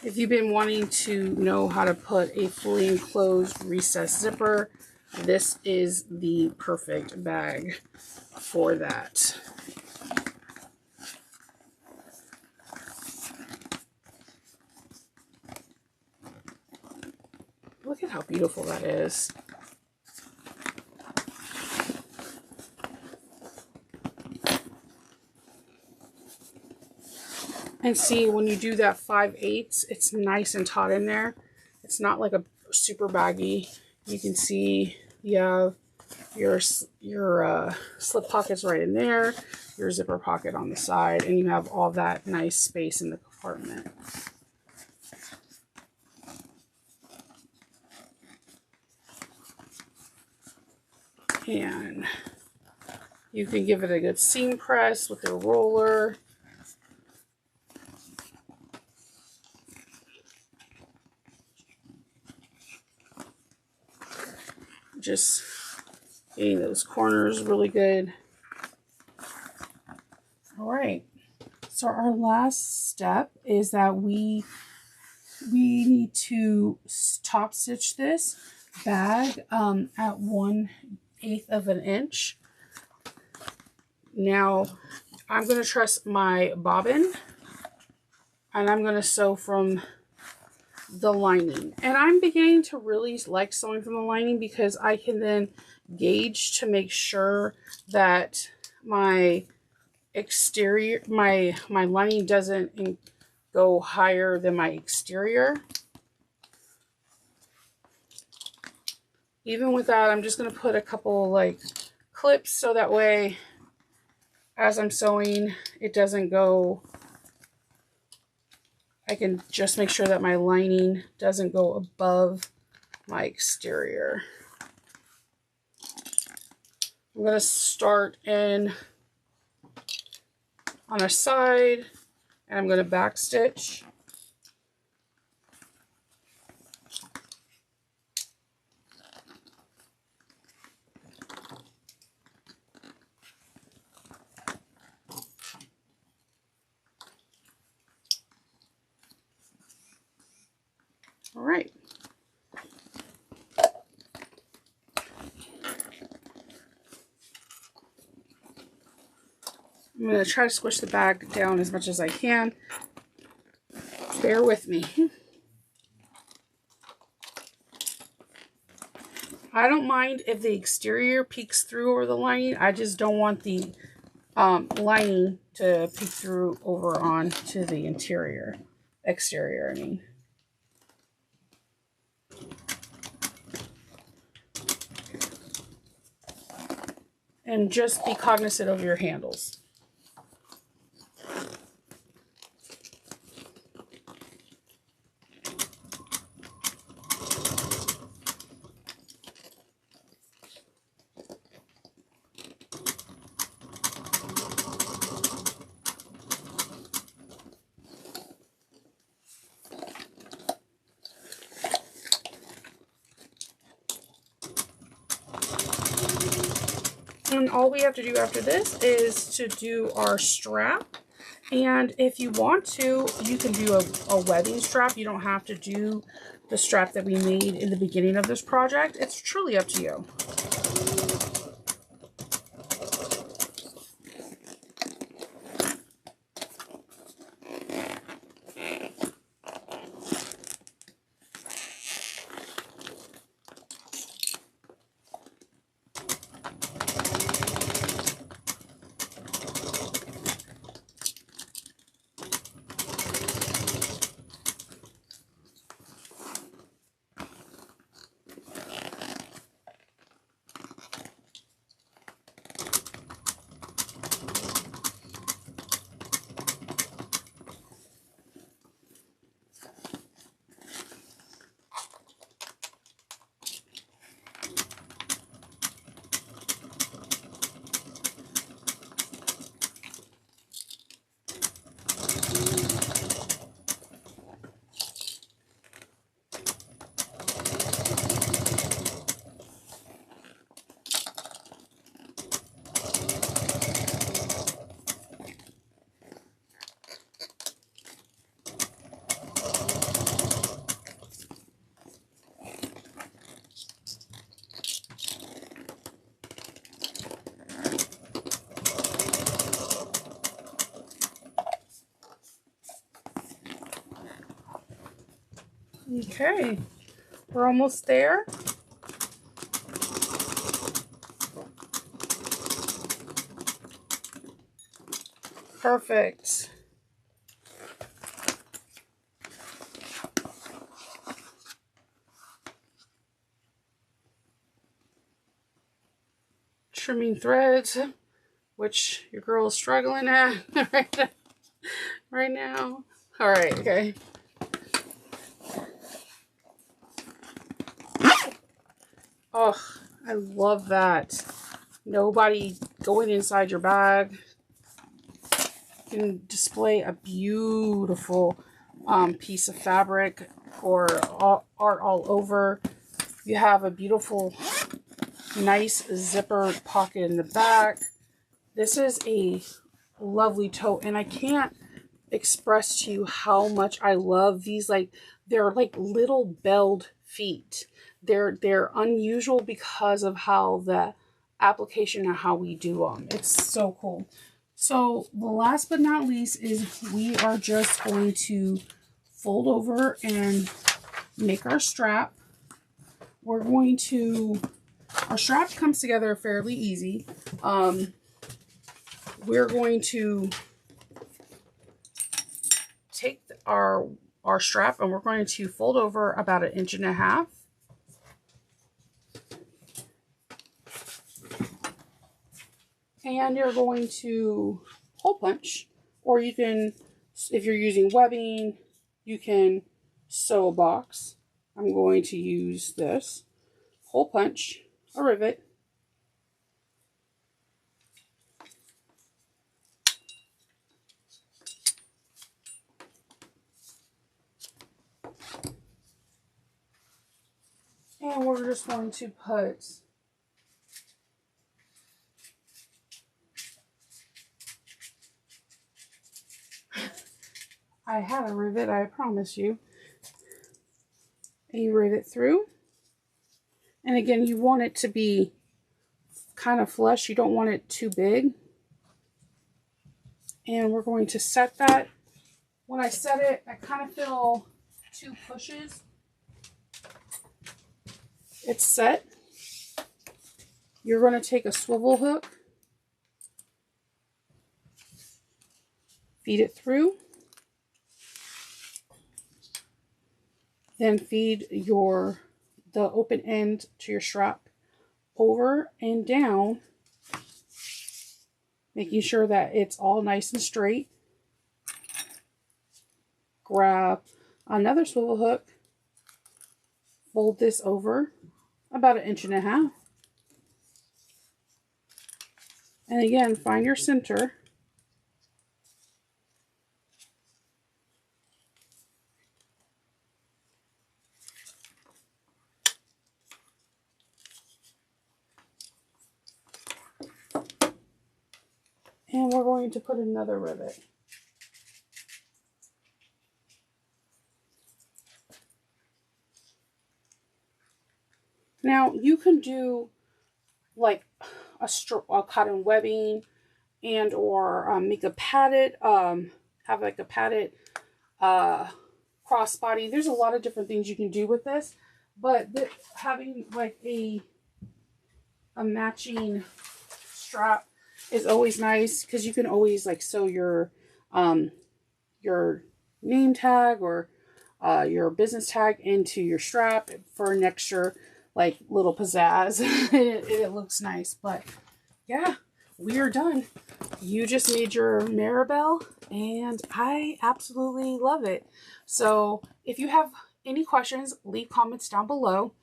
If you've been wanting to know how to put a fully enclosed recessed zipper, this is the perfect bag for that. Look at how beautiful that is. And see, when you do that 5/8, it's nice and taut in there. It's not like a super baggy. You can see you have your slip pockets right in there, your zipper pocket on the side, and you have all that nice space in the compartment. And you can give it a good seam press with your roller. Just getting those corners really good. All right. So our last step is that we need to top stitch this bag at 1/8 of an inch. Now I'm going to trust my bobbin and I'm going to sew from the lining. And I'm beginning to really like sewing from the lining because I can then gauge to make sure that my exterior, my lining doesn't go higher than my exterior. Even with that, I'm just going to put a couple like clips so that way as I'm sewing, it doesn't go, I can just make sure that my lining doesn't go above my exterior. I'm going to start in on a side and I'm going to back stitch. All right. I'm going to try to squish the bag down as much as I can. Bear with me. I don't mind if the exterior peeks through over the lining. I just don't want the lining to peek through over onto the exterior, I mean. And just be cognizant of your handles. And all we have to do after this is to do our strap. And if you want to, you can do a webbing strap. You don't have to do the strap that we made in the beginning of this project. It's truly up to you. Okay, we're almost there. Perfect. Trimming threads, which your girl is struggling at right now. All right, okay. Oh, I love that. Nobody going inside your bag. You can display a beautiful piece of fabric or art all over. You have a beautiful, nice zippered pocket in the back. This is a lovely tote, and I can't express to you how much I love these. Like, they're like little belled feet. They're unusual because of how the application and how we do them. It's so cool. So the last but not least is we are just going to fold over and make our strap. We're going to, our strap comes together fairly easy. We're going to take our strap and we're going to fold over about 1.5 inches. And you're going to hole punch, or you can, if you're using webbing, you can sew a box. I'm going to use this. Hole punch a rivet. And we're just going to put I had a rivet, I promise you. A rivet through. And again, you want it to be kind of flush. You don't want it too big. And we're going to set that. When I set it, I kind of feel 2 pushes. It's set. You're going to take a swivel hook, feed it through, then feed the open end to your strap over and down, making sure that it's all nice and straight. Grab another swivel hook, fold this over about 1.5 inches. And again, find your center. we're going to put another rivet. Now you can do like a cotton webbing and or make a padded, have like a padded crossbody. There's a lot of different things you can do with this, but having like a matching strap is always nice because you can always like sew your name tag or your business tag into your strap for an extra like little pizzazz. It looks nice. But yeah, we are done. You just made your Mirabel and I absolutely love it. So if you have any questions, leave comments down below.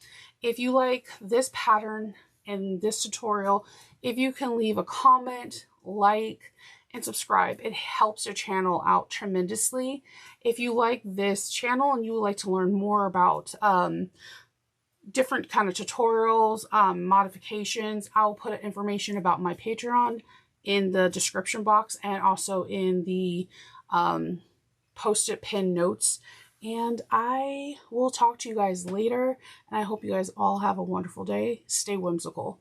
If you like this pattern and this tutorial, if you can leave a comment, like, and subscribe, it helps your channel out tremendously. If you like this channel and you would like to learn more about different kind of tutorials, modifications, I'll put information about my Patreon in the description box and also in the post-it pin notes. And I will talk to you guys later, and I hope you guys all have a wonderful day. Stay whimsical.